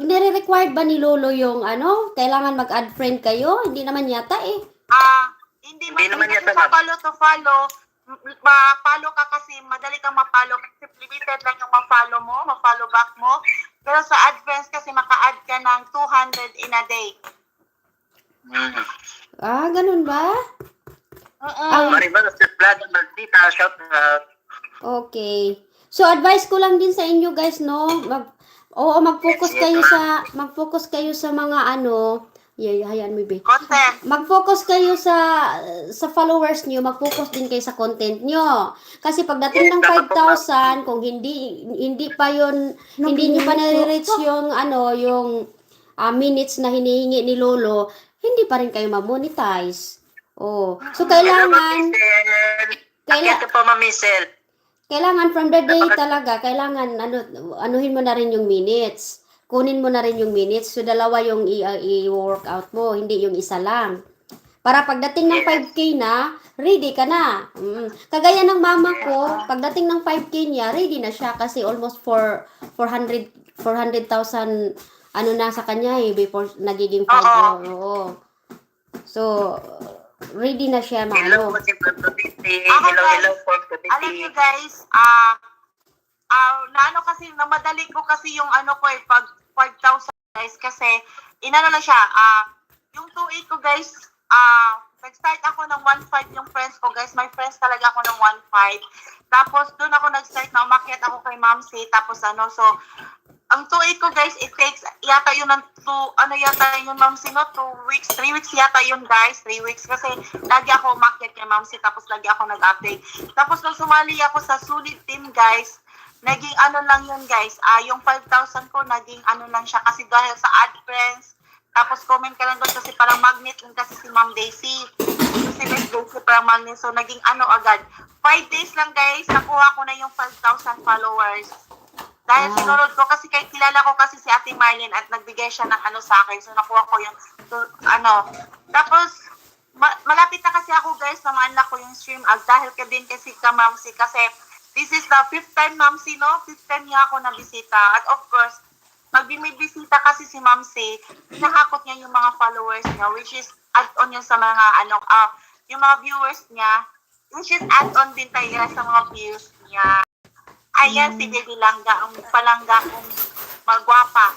nire-required ba ni Lolo yung ano? Kailangan mag-add friend kayo? Hindi naman yata eh. Hindi naman kasi yata, sa ma'am. follow to follow, ma-follow ka kasi, madali kang ma-follow kasi limited lang yung ma-follow mo, ma-follow back mo. Pero sa add friends kasi maka-add ka ng 200 in a day. Ganun ba? Maribel, vlog, Martita, shout out. Okay. So advice ko lang din sa inyo guys, no? Mag-focus kayo sa mga ano, hayaan mo, be. Content. Mag-focus kayo sa followers niyo, mag-focus din kayo sa content niyo. Kasi pagdating ng 5,000, kung hindi pa yon, hindi niyo pa na-reach yung ano, yung minutes na hinihingi ni Lolo, hindi pa rin kayo ma-monetize. Oh. So kailangan kailangan from the day talaga, kailangan anuhin mo na rin yung minutes. Kunin mo na rin yung minutes. So, dalawa yung i-workout mo, hindi yung isa lang. Para pagdating ng 5K na, ready ka na. Kagaya ng mama ko, pagdating ng 5K niya, ready na siya kasi almost 400,000 ano na sa kanya before nagiging 5. Oo. So, ready na siya, Hello, mano. Hello, Alam nyo guys, namadali ko kasi yung ano ko pag 5,000 guys kasi, inano na siya, yung 2.8 ko guys, nag-start ako ng 1.5 yung friends ko, guys. May friends talaga ako ng 1.5. Tapos, doon ako nag-start na umakyat ako kay Ma'am C. Tapos, so, ang 2.8 ko, guys, it takes, yata yun ng 2 weeks, 3 weeks yata yun, guys. 3 weeks. Kasi, lagi ako umakyat kay Ma'am C. Tapos, lagi ako nag-update. Tapos, nung sumali ako sa Sulit Team, guys, naging lang yun, guys. Yung 5,000 ko, naging lang siya. Kasi dahil sa ad friends, tapos comment ka lang doon kasi parang magnet lang kasi si Ma'am Daisy. Si Miss Daisy parang magnet. So, naging agad. 5 days lang, guys, nakuha ko na yung 5,000 followers. Dahil sinunod ko kasi kilala ko kasi si Ate Marlene at nagbigay siya ng sa akin. So, nakuha ko yung Tapos, malapit na kasi ako, guys, na ma-unlock ko yung stream dahil ka din kasi ka Ma'am C. Kasi, this is the 5th time, Ma'am C, no? 5th time niya ako nabisita. At of course, pag bumibisita kasi si Ma'am C, hinahakot niya yung mga followers niya, which is add-on yun sa mga, yung mga viewers niya, which is add-on din tayo sa mga views niya. Ayan, si Baby Langga, ang palangga kong magwapa.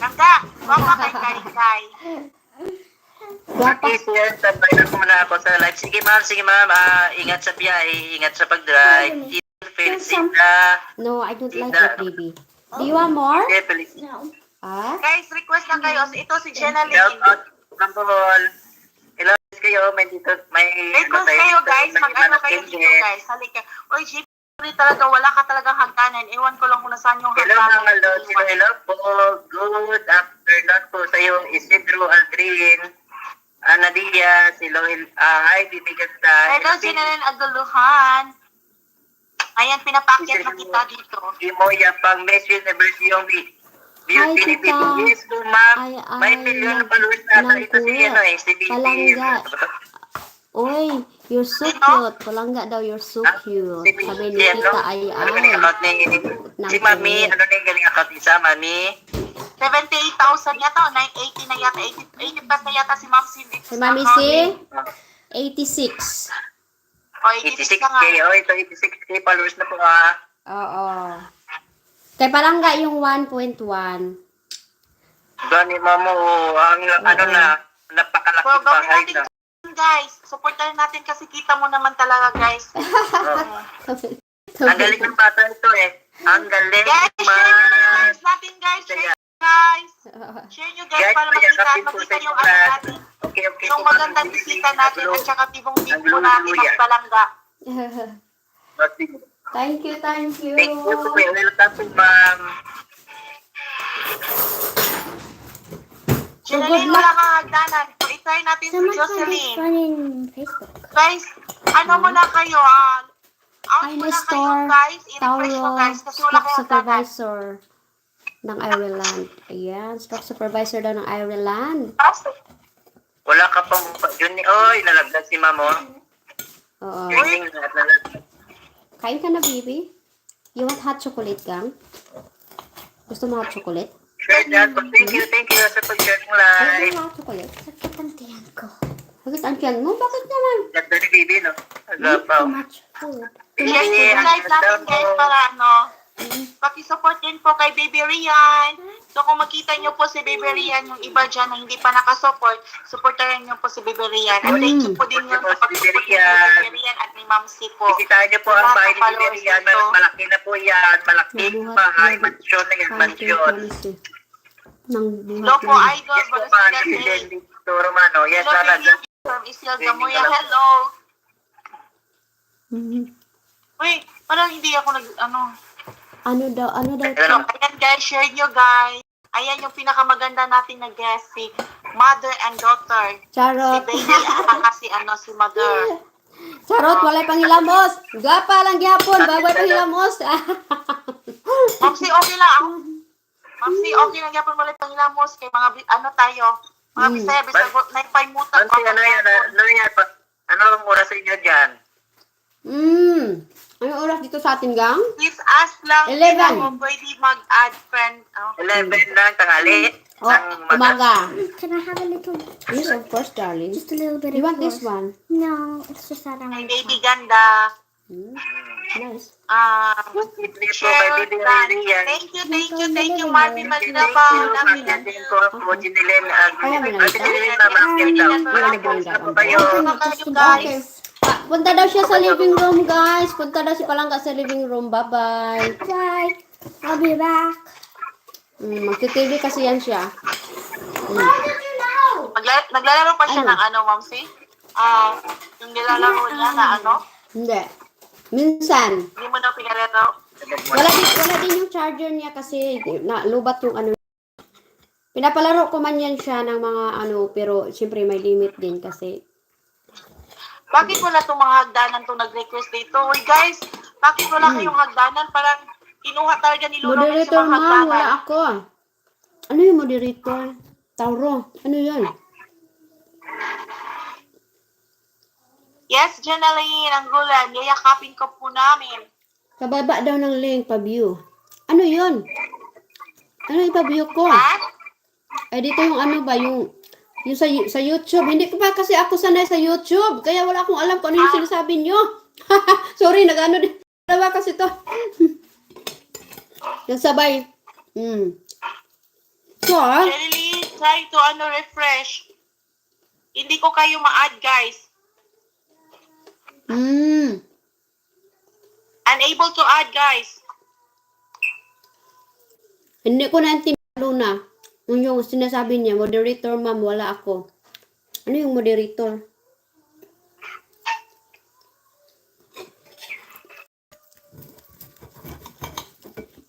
Langga, gwapa kay Kai. Okay, sir. Sabay na po muna ako sa live. Sige, ma'am. Ingat sa biyahe, ingat sa pag-drive. Felicita. No, I don't like it, baby. Do you want more? Okay, Felicita. No. Ah? Guys, request lang kayo. Ito si Jenna Shout Lynn. out, Kampol. Hello, kayo. May Request kayo, guys. Mag-ano kayo dito, guys. Halika. Uy, JP, talaga, wala ka talagang hagdanan. Ewan ko lang kung nasaan yung Hello, hagdanan. hello po. Good afternoon po sa iyo, Isidro Aldrin. Nadia, si Lohil, hi, bibiganda. Hello, Jenna Lynn Aguluhan. Ayan, pinapakyat na kita dito. Imoya, pang Miss Universe yung beauty ni tita. Bibi. Yes po, ma'am. Ay, May million na followers na ata ito si si Bibi. Palangga. Uy, you're so cute. Palangga daw, you're so cute. Sabi ni Tita ay. Si Mami, ano na yung galing account isa, Mami? 78,000 yata, 980 na yata, 80 plus na yata si Ma'am Cindy. Si Mami si 86. O, 86 na nga. 86K, ito 86K followers na po Oo. Kay Palangga yung 1.1. Gani, Mamo, ang napakalaking So, gawin bahay natin na. guys. Supportan natin kasi kita mo naman talaga, guys. Ang galing ng bata ito Ang galing, Guys, share nyo na yung lives natin, guys. Share nyo, guys. Share nyo, guys, para makita yung natin. Okay. Yung magandang bisita natin at saka tibong tipo natin ng Palangga. Thank you. Thank you po. Welcome po, ma'am. So, good Jenaline, luck. wala kang hagdanan. So, itry natin si Someone said it's Jocelyn. fun in Facebook. Guys, muna kayo, out Hi, muna Nestor. kayo, guys. I-refresh mo, Tauro, guys, kasi wala stock kayong hagdanan. supervisor ng Ireland. Ayan, stock supervisor daw ng Ireland. Wala ka pang yun oy, nalaglag si ma'am, Oo. Yun, nalaglag. Kain ka na, baby? You want hot chocolate, gang? Gusto mo hot chocolate? Sure, Dad. Thank you sa pag-share ng Ay, live. hot chocolate. Sakit ang tiyan ko. Bakit ang tiyan mo? Bakit naman? Ganda ni Bibi, no? Too Agapaw. much food. Yes, i-live natin, guys, para pakisupport din po kay Baby Rian. So, kung makita nyo po si Baby Rian, yung iba dyan na hindi pa nakasupport, supportaran nyo po si Baby Rian. And thank you po din yun sa pag-support ni Baby Rian at ni Ma'am C po. Bisitahin niyo po ang bahay ni Bibi yan. Malaki na po yan. Malaking bahay. Mansyon na yan. Mansyon. Nang Hello po, Idol. Yes po, Bagas ma'am. Gabi. Si Dito Romano. Yes, Hello, sana. Baby from Isilda Moya. Hello. Uy, parang hindi ako Ano daw? So, ayan guys, share nyo guys. Ayan yung pinakamaganda natin na guest, si mother and daughter. Si Charot. baby at si si mother. Charot, walay panghilamos. Gapa lang gyapon, bagay panghilamos. Mamsi, okay lang ako. Mamsi, okay lang yapon wala pangilamos kay mga tayo. Mga Bisaya, naipaymutan Ano yan? Anong oras sa inyo dyan? Anong oras dito sa atin, gang? Please ask lang 11. kung pwede mag-add friend. 11 lang, tanghali. Oh, umaga. Can I have a little, Yes, of course, darling. just a little bit You of want this yours? one? No, it's just that I'm May baby ganda. Nice. Libre po kay Sharon Bibi Blanc. Lilian. Thank you, Marvin Magdaba. Thank you din po po, Jinilin. Kaya mo lang ito? Jinilin na maskin daw. Wala na ganun daw. Kayo. Kayo guys. Punta daw siya sa living room, guys. Punta daw si Palangga sa living room. Bye-bye. Bye. I'll be back. Magti-TV kasi yan siya. How did you know? Naglalaro pa siya Ano? ng ano, Mamsi? Yung nilalaro niya na ano? Hindi. Minsan. Hindi mo na pinalaro. Wala din yung charger niya kasi lubat yung ano. Pinapalaro ko man yan siya ng mga ano, pero siyempre may limit din kasi. Bakit wala itong mga hagdanan itong nag-request dito? Uy guys, bakit wala kayong hagdanan? Parang kinuha talaga ni Lolo Mel Moderator sa mga ma, wala hagdanan. ako. Ano yung moderator? Tauro. Ano yun? Yes, Jenaline, ang gulan. Yayakapin ko po namin. Kababa daw ng link, pa-view. Ano yun? Ano yung pa-view ko? Ha? Ay, dito yung ano ba, yung sa YouTube. Hindi ko pa kasi ako sanay sa YouTube. Kaya wala akong alam kung ano yung sinasabi nyo. Sorry, nag-ano din. Dalawa kasi to. Nagsabay. So, Jenaline, try to refresh. Hindi ko kayo ma-add, guys. Unable to add, guys. hindi ko naintindihan na. Yung sinasabi niya, moderator ma'am, wala ako. Ano yung moderator?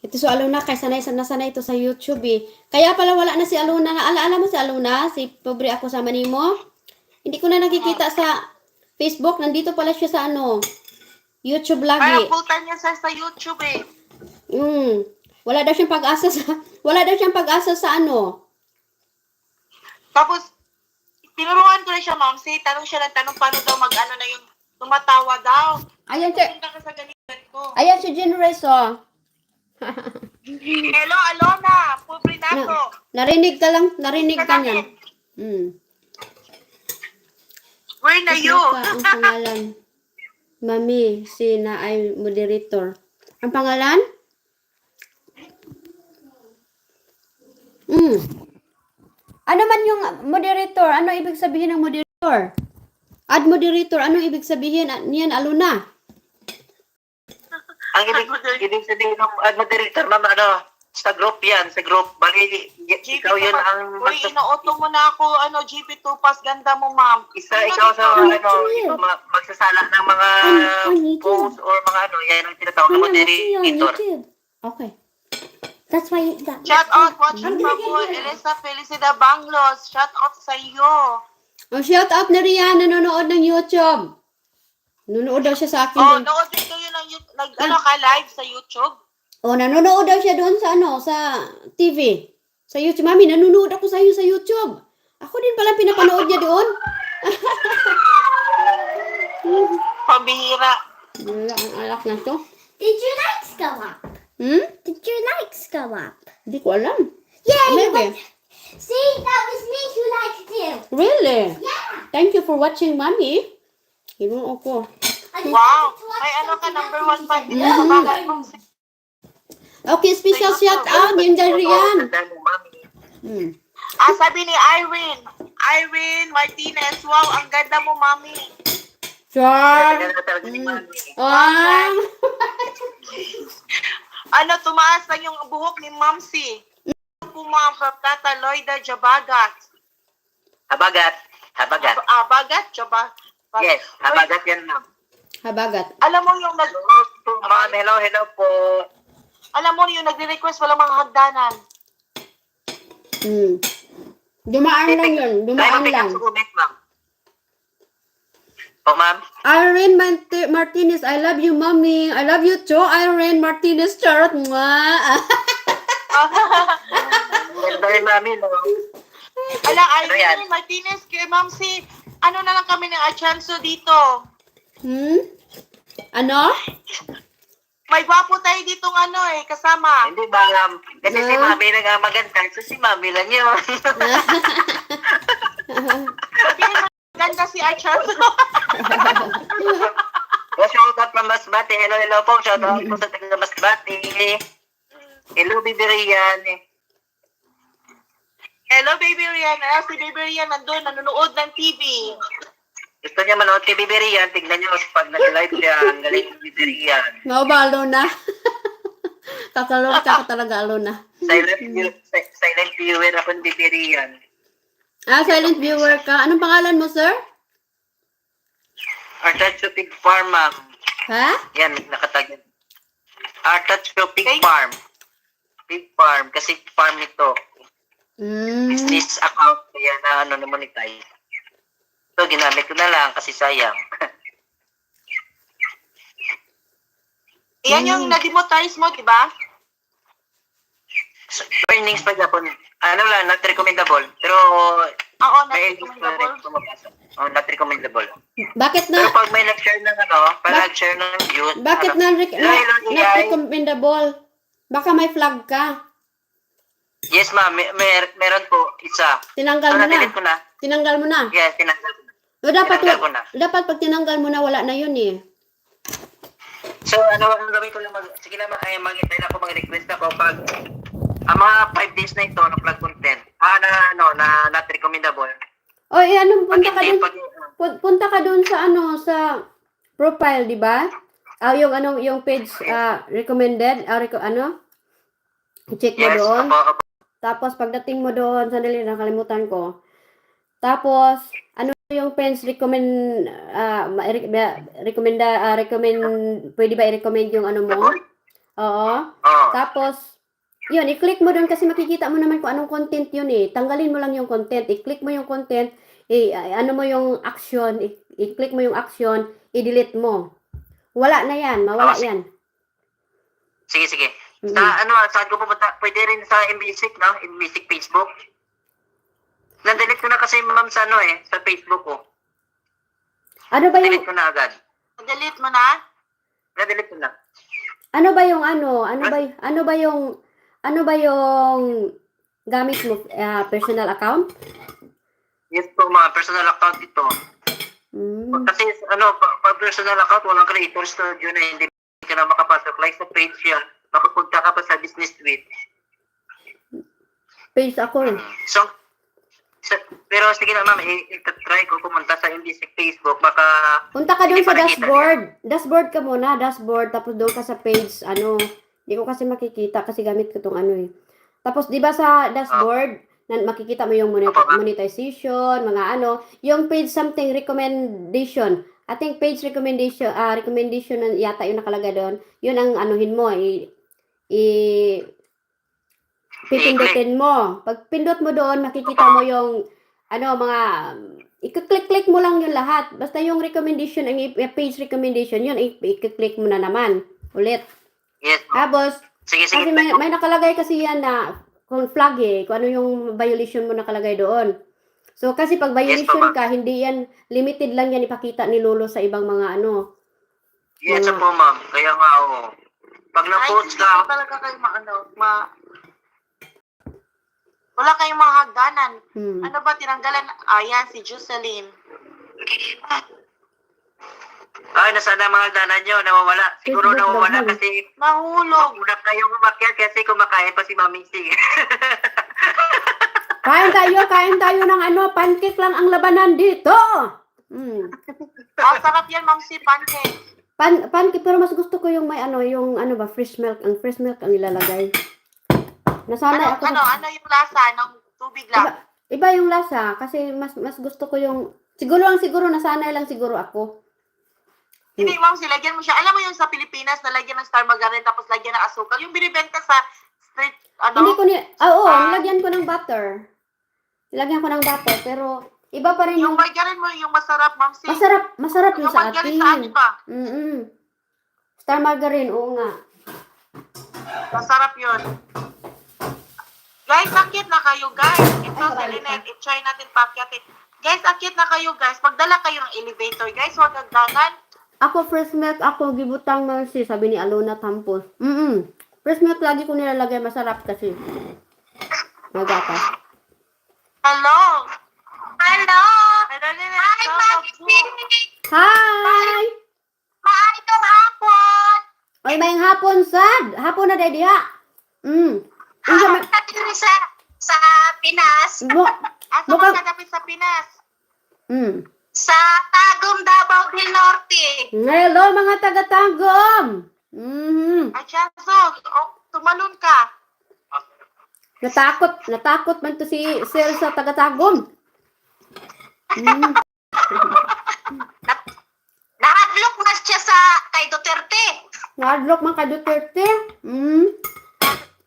Ito so Aluna, kay sanay ito sa YouTube eh. Kaya pala wala na si Aluna. Alaala mo si Aluna? Si pobre ako sama nimo? Hindi ko na nakikita sa Facebook. Nandito pala siya sa ano, YouTube lagi. Parang full time niya sa YouTube eh. Wala daw siyang pag-asa sa ano. Tapos, tinuruan ko na siya, ma'am. Tanong siya ng tanong paano daw mag-ano na yung tumatawa daw. Ayan si, Punta ka sa ganitan ko. ayan si Generous oh. Hello, Alona. Pobre na ako. Narinig ka niyan. Where na you? Ang pangalan. Mami, si na ay moderator. Ang pangalan? Ano man yung moderator? Ano ibig sabihin ng moderator? Add moderator, ano ibig sabihin niyan, Aluna? Ang ibig sabihin ng moderator, ma'am, ano, sa group yan, sa group. Bali, ikaw yun ang Uy, inuuto mo na ako, GP Tupas, ganda mo, ma'am. ikaw sa, magsasala ng mga On YouTube. posts or mga ano, yan ang tinatawag na I'm watching you on moderator. YouTube. Okay. That's why that. Shout out, watching pa po, Elisa Felicida Banglos. Shout out sa iyo. Oh, shout out na Rian, nanonood ng YouTube. Nanonood daw siya sa akin. Oh, doon. nood din kayo ng ka live sa YouTube? Oh, nanonood daw siya doon sa ano, sa TV. Sa YouTube. Mami, nanonood ako sa iyo sa YouTube. Ako din pala pinapanood niya doon. Pambihira. Wala ang alak na to. Did your likes go up? Did your likes go up? Hindi ko alam. Yay! Maybe. See, that was me who liked you. Really? Yeah. Thank you for watching, Mami. Ibang ako. Wow. Ay, ka, number 1 pa. Okay, special shout out yung Rian. Sabi ni Irene Martinez, wow, ang ganda mo, mami. Sure. Tumaas na yung buhok ni Mamsi. Po, ma'am, from Tata Loida Jabagat. Habagat. Bagat? Jabagat. Yes, habagat yan, ma'am. Habagat. Alam mo yung Ma'am, hello po. alam mo yung nagre-request walang mga hagdanan. Dumaan lang yun. Dumaan lang. Ma'am. Po, ma'am. Irene Martinez, I love you, Mommy. I love you too, Irene Martinez. Charot. Mwah. Dahil mami, no? Irene Martinez, kay Mamsi, na lang kami ng achanso dito. Ano? May gwapo tayo ditong kasama. Hindi ba, kasi si mami na maganda, so si mami lang yun. Ganda si achanso. Shout out from Masbate. Hello, hello po. Shout out po sa taga Masbate. Hello, Bibi Rian. Hello, Baby Rian. Si Baby Rian nandun, nanonood ng TV. Gusto niya manood kay Bibi Rian. Tignan niyo pag nag-live siya. Ang galing ni Bibi Rian. Nga ba, Alona? Kakalog ka talaga, Alona. Silent viewer ako ni Bibi Rian. Silent viewer ka. Anong pangalan mo, sir? Artacho Pig Farm, ma'am. Ha? Yan, nakatag yan. Artacho Pig Farm. Pig Farm. Kasi farm ito. Business account. Kaya na monetize. So, ginamit ko na lang kasi sayang. Yan yung na-demonetize mo, di ba? So, earnings pa Japon. Ano lang, not recommendable. Pero, Oo, may na-recommendable. not recommendable. Bakit Pero na? pag may nag-share ng pag nag-share ng views, Bakit not recommendable? Baka may flag ka. Yes, ma'am. Meron po isa. Tinanggal So, mo na. na-delete ko na. Tinanggal mo na. Yes, tinanggal ko na. O, dapat, Tinanggal ko na. dapat pag tinanggal mo na, wala na yun eh. So, ano ang gawin ko lang sige na, mag-intay na ako, mag-request ako pag ang mga 5 days na ito, na plug content, na not recommendable. O, punta ka Hindi, dun, punta ka dun sa sa profile, di ba? Yung page, recommended, check mo yes, doon. opo. Tapos, pagdating mo doon, sandali, nakalimutan ko. Tapos, yung friends recommend, pwede ba i-recommend yung mo? Oo. Oo. Tapos, yun, i-click mo doon kasi makikita mo naman kung anong content yun eh. Tanggalin mo lang yung content. I-click mo yung content, mo yung action, i-click mo yung action, i-delete mo. Wala na yan, mawala yan. Sige. Saan ko pupunta? Pwede rin sa MBSIC, no? MBSIC Facebook. Na-delete ko na kasi, ma'am, sa sa Facebook ko. Ano ba yung, Delete ko na agad. Delete mo na? Na-delete ko na. ano ba yung gamit mo, personal account? Yes po, mga personal account ito. Kasi, pag personal account, walang creator studio na hindi ka na makapasok. Like sa page yan, makapunta ka pa sa business suite. Page ako eh. Pero sige na, ma'am, i-try ko pumunta sa MBSIC Facebook, baka... Punta ka doon hindi sa pa nakita dashboard. Dashboard ka muna, dashboard. Tapos doon ka sa page, hindi ko kasi makikita kasi gamit ko tong Tapos, di ba sa dashboard, makikita mo yung monetization, mga yung page something recommendation. I think page recommendation yata yung nakalagay doon. Yun ang anuhin mo, pipindutin mo. Pag pindot mo doon, makikita mo yung mga i-click mo lang yung lahat. Basta yung recommendation, ang page recommendation, yun, i-click mo na naman. Ulit. Yes, ma'am. Tapos, Sige. kasi may nakalagay kasi yan na kung flag kung ano yung violation mo nakalagay doon. So, kasi pag violation ka, hindi yan, limited lang yan ipakita ni Lolo sa ibang mga Yes, po, ma'am. Kaya nga, pag na-post ka, Talaga kayo wala kayong mga hagdanan. Ano ba tinanggalan? Ayan, si Jocelyn. nasaan ang mga danan nyo? Nawawala. Siguro Facebook nawawala daw, kasi Nahulog. una kayong umakyat kasi kumakain pa si Mami Sing. Kain tayo ng pancake lang ang labanan dito. Sarap yan, Ma'am si pancake. Pancake, pero mas gusto ko yung may fresh milk. Ang fresh milk ang ilalagay. Nasanay ako. Ano yung lasa ng tubig lang? Iba yung lasa kasi mas gusto ko yung siguro nasanay lang siguro ako. Hindi, Ma'am, lagyan mo siya. Alam mo yung sa Pilipinas, nalagyan ng star margarine tapos lagyan ng asukal. Yung binibenta sa street, Hindi ko nilagyan ko ng butter. Nilagyan ko ng butter, pero iba pa rin yung margarine mo, yung masarap, Ma'am si. Masarap yung Yung sa margarine atin. sa atin ba? Star margarine, oo nga. Masarap yun. Guys, akit na kayo, guys. Ito si Lynette. I-try natin pakyatin. Guys, akit na kayo, guys. Pagdala kayo ng elevator, guys, huwag agdangan. Ako, fresh milk, ako, gibutang mercy, sabi ni Alona Tampos. Fresh milk lagi ko nilalagay, masarap kasi. Magatas. Hello! Hello, Lynette. Hi! Maayong ngayong hapon sad. Hapon na day diha. Unsa man Diri sa Pinas. mo Asa Mukhang- man kadapit sa Pinas? Sa Tagum, Davao del Norte. Hello mga taga-Tagum. Ay, Chanson, tumalon ka. Natakot man to si Sir sa taga-Tagum. Nahadlok na siya sa kay Duterte. Nadlok man ka Duterte.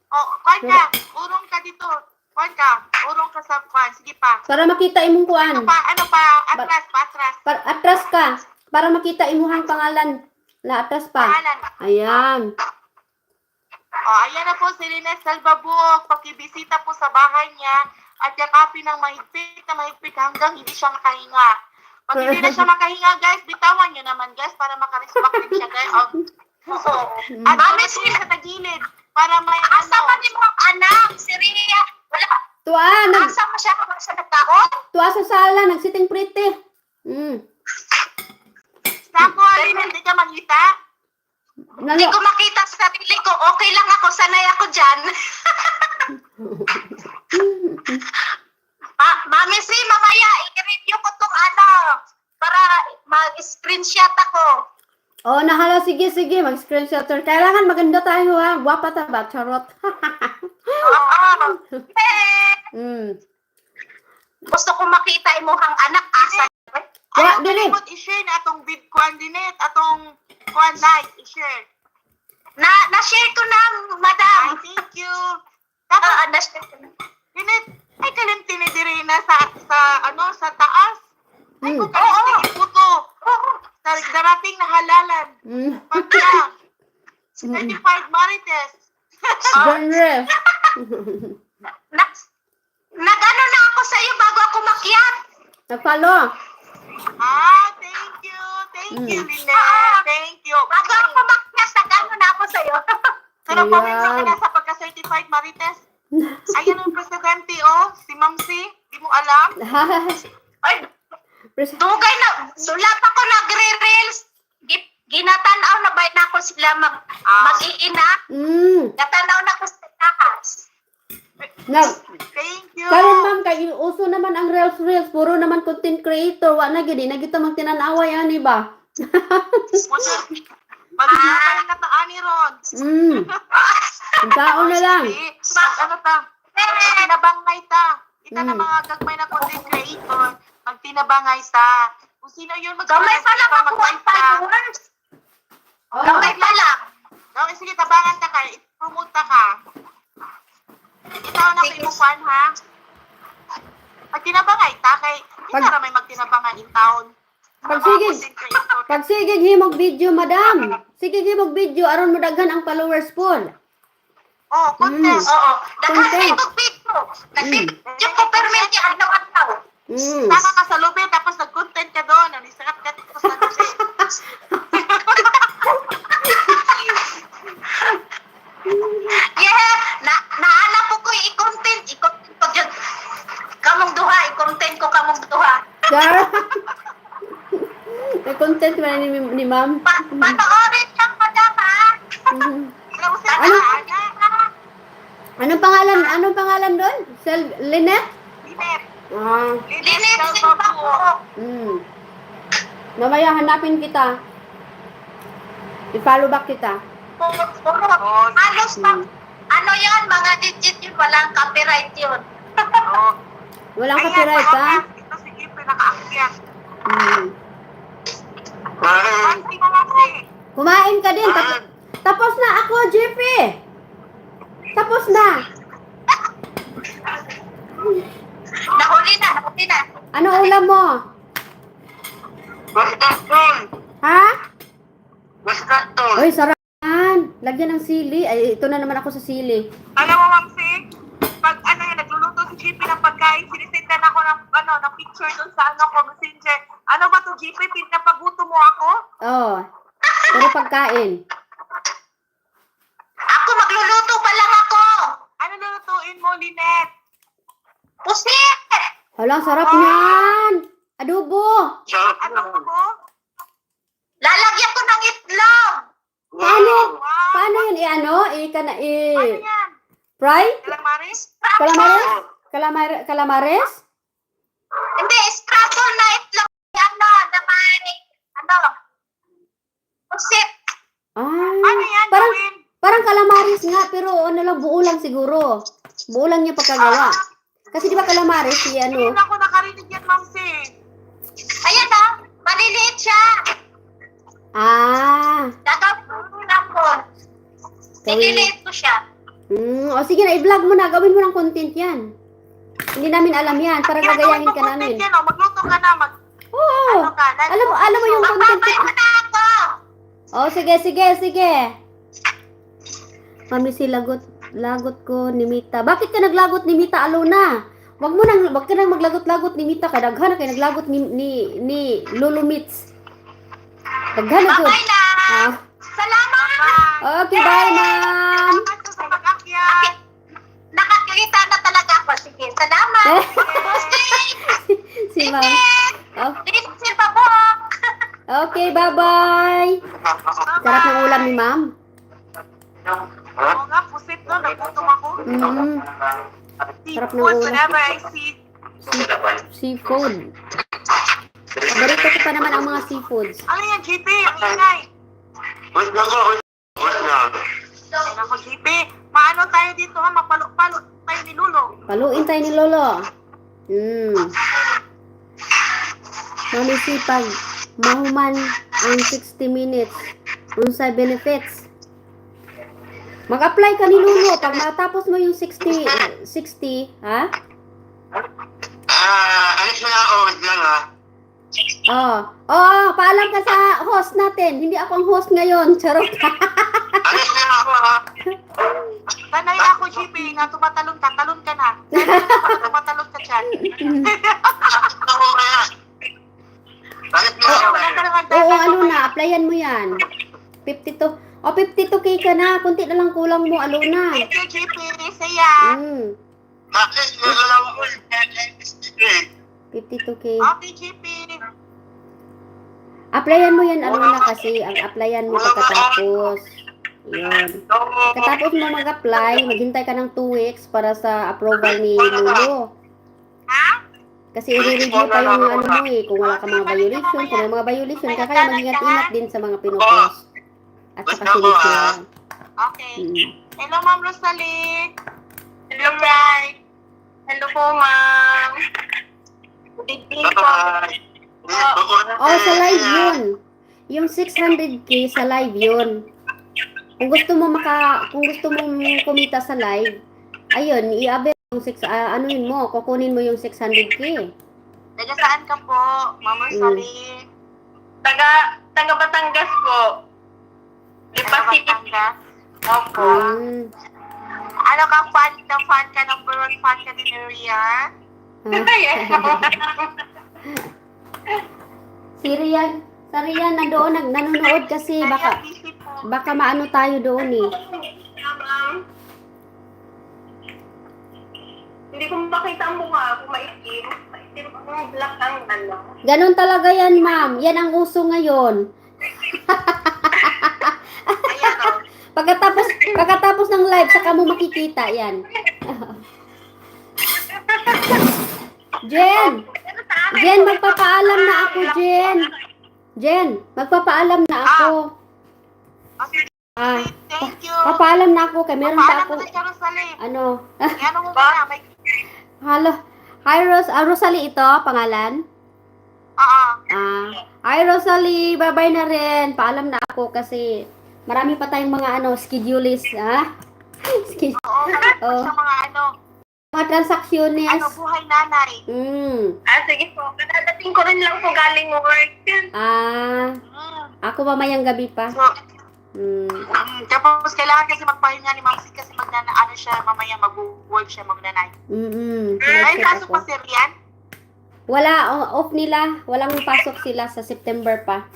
Kuan ka. Urong ka dito. Kuan ka. Urong ka sa kuan. Sige pa. Para makita imong kuan. Ano pa? Atras, patras. Atras ka. Para makita imuhang pangalan. Atras pa. Pangalan. Ayan. Ayan na po si Lynette Salvabuok. Pakibisita po sa bahay niya at yakapin ng mahigpit hanggang hindi siya makahinga. Pag hindi na siya makahinga, guys, bitawan niyo naman, guys, para makareswak din siya, guys. At Mami, po sa tagilid para may Asa man ni mo ang anak? Si Ria. Wala. Asa mo siya kung sa nagkaon? Tuwa sa sala. Nagsiting pretty. Sako, Alin, hindi ka mangita? Hindi ko makita sa sarili ko. Okay lang ako. Sanay ako dyan. Mami, mamaya, i-review ko tong para mag-screenshot ako. Oh, nahala. Sige. Mag-screenshotter. Kailangan maganda tayo, ha? Guwapa ta ba? Charot. Gusto ko makita imuhang anak. Asa? Wa, dili. I-share na atong vid kuan dinit, atong kuan live, i-share. Na-share ko na, madam. Ay, thank you. Tapos, Na-share ko na. dinit, ay kalimtini diri na sa taas. Ay, kung kalimtini puto. Sa darating na halalan. Pagka, certified marites. Genre. Nag-ano na ako sa iyo bago ako makyat. Nagpalo. Thank you. Thank you, Lynette. Thank you. Bago ako makyat, nag-ano na ako sa iyo. Pero Ayan. paminsan ka na sa pagka-certified marites. Ayan ang presidente, si Ma'am C. Di mo alam? Ay, dugay na. Sulat ako nagre-reels. Ginatanaw na ba na ako sila mag-iina? Natanaw na ako sa takas. Thank you. Karon ma'am, kay uso naman ang reels. Puro naman content creator. Wa na gid. Nagita magtinanaway ani ba? Mag-iina ka ta ani ron. Ang tao na lang. Ano ta? Magtinabangay ta. Kita na mga gagmay na content creator. Magtinabangay ta. Kung sino yun Gamay pa lang ako ang followers. Gamay pa lang. Sige, tabangan ka kay. Promote ka. Itaw na kay Bukan, ha? Magtinabangay ta kay. Hindi na may magtinabangay in town. Pag sige himog video, madam. Sige himog video aron mo daghan ang followers po. Contest. Oo. Daghan Content. may video. Nag-video ko permit niya adlaw-adlaw. Saka ka sa lobby, tapos nag-content ka doon. Nanisakat ka dito sa lobby. Yeah, naana po ko i-content ko dyan. Kamong duha, i-content ko kamong duha. Jar. May content man ni ma'am. Panoorin lang, madam, ha? Anong pangalan doon? Lynette? Lynette. Linis, simba ko. Mamaya hanapin kita. I-follow back kita. Halos ano yun, mga digit yun, walang copyright yun. Walang copyright, ha? Ito sige, pinaka-akyat. Kumain ka din. Tapos na ako, JP. Tapos na. Nahuli na. Ano ulam mo? Ha? Uy, sarap yan. Lagyan ng sili. Ay, ito na naman ako sa sili. Alam mo, Mamsi, pag nagluluto si GP ng pagkain, sinisendan ako ng picture doon sa messenger. Ano ba to, GP? Pinapaguto mo ako? Oo. Pero pagkain. Ako, magluluto pa lang ako. Ano lulutuin mo, Lynette? Pusit! Hala, sarap yan. Adobo. Ano ko? Lalagyan ko ng itlog. Paano? Wow! Ano yan? fry? Calamares? Calamares? Hindi, scramble na itlog. Na may, pusit. Ano yan, Parang, gawin? parang calamares nga, pero buo lang siguro. Buo lang niya pagkagawa. Kasi di ba calamares, Hindi ako nakarinig yan, Ma'am Si. Ayan maliliit siya. Gagawin ko. Nililiit ko siya. O sige na, i-vlog mo na. Gawin mo ng content yan. Hindi namin alam yan. Para gagayahin ka namin. Yan, magluto ka na, Oo. Alam mo yung content. Magpapay na ako. Sige. Mami, si lagot ko ni Mita. Bakit ka naglagot ni Mita, Alona? Wag ka nang maglagot-lagot ni Mita. Kadaghan na kayo naglagot ni Lolo Mitz. Daghan na good. Bye na. Salamat. Okay, bye, ma'am. Sa pag-akyat. Nakakita na talaga ako. Sige, salamat. Si ma'am. Oh, Listen pa po. okay, bye-bye. Sarap ng ulam ni ma'am. Oo nga, pusit no, nagutom ako. Sarap ng Seafood, ulam. whenever I see. Seafood. Paborito ko pa naman ang mga seafoods. Ano yan, GP? Ang ingay. Ay, nako, GP. Paano tayo dito ha? Mapalo-palo tayo ni Lulo. Paluin tayo ni Lolo. Mami sipag. Mahuman ang 60 minutes. Unsay benefits. Mag-apply ka ni Lolo. Pag matapos mo yung 60, ha? Alis na ako, lang ha. Paalam ka sa host natin. Hindi ako ang host ngayon. Charot. Alis na ako ha. Sanay ako, GP, nga tumatalon ka na. Tumatalon ka dyan. Ako kaya. Alis na ako. Wala ka naman Oo, applyan mo yan. 52K ka na. Kunti na lang kulang mo, Alona. Thank you, GP. Saya. Bakit? Wala ko. 52K. Okay, GP. Applyan mo yan, Alona, kasi ang applyan mo pagkatapos. Yun. Katapos mo mag-apply, maghintay ka ng 2 weeks para sa approval ni Lolo. Ha? Kasi i-review pa yung ano mo kung wala ka mga violation. Kung may mga violation ka, kaya mag-ingat-ingat din sa mga pinupost. At saka sinisyon. Okay. Hello, Ma'am Rosalie. Hello, Bri. Hello po, Ma'am. Good evening po. Sa live yun. Yung 600K sa live yun. Kung gusto mo kumita sa live, ayun, i-abel yung anuhin mo, kukunin mo yung 600K. Taga saan ka po, Ma'am Rosalie? Taga Batangas po. Taga Batangas. Opo. Ano ka, fan ka, number 1 fan ka ni Maria? Si Rian nandoon nanonood kasi baka maano tayo doon eh. Hindi ko makita ang mukha kung maitim. Maitim ang black ang ano. Ganon talaga yan, ma'am. Yan ang uso ngayon. Ayan o. Pagkatapos ng live, saka mo makikita yan. Jen, magpapaalam na ako, Jen, magpapaalam na ako. Okay, thank you. Papaalam na ako, kaya meron pa ako. Paalam na ka, Rosalie. Ano? Ano mo ba? Hello. Hi, Rosalie ito, pangalan? Oo. Hi, Rosalie, bye-bye na rin. Paalam na ako kasi marami pa tayong mga schedulist, ha? Oo, sa mga mga transactiones. buhay nanay. Sige po. Kadadating ko rin lang po galing work. Ako mamayang gabi pa. So, tapos kailangan kasi magpahinga ni Ma'am Sid kasi siya, mamaya mag-work siya, magnanay. Ay, kaso pa si Rian? Wala, off nila. Walang pasok sila sa September pa.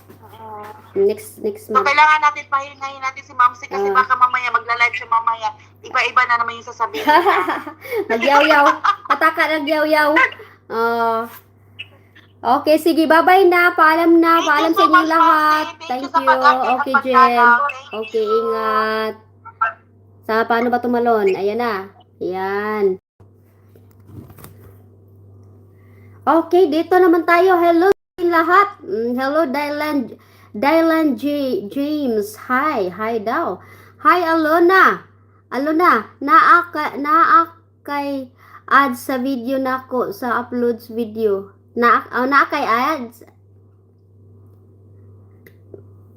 Next So, month. kailangan natin pahingahin natin si Ma'am Sid kasi baka mamaya magla-live siya mamaya. Iba-iba na naman yung sasabihin. Nagyaw-yaw. Pataka nagyaw-yaw. Okay, sige. Bye-bye na. Paalam na. Paalam sa inyong lahat. Thank you. Okay, Jen. Okay, ingat. Sa paano ba tumalon? Ayan na. Ayan. Okay, dito naman tayo. Hello lahat. Hello, Dylan James. Hi. Hi daw. Hi, Alona. Alona, naa kay ads sa video nako sa uploads video. Naa kay ads.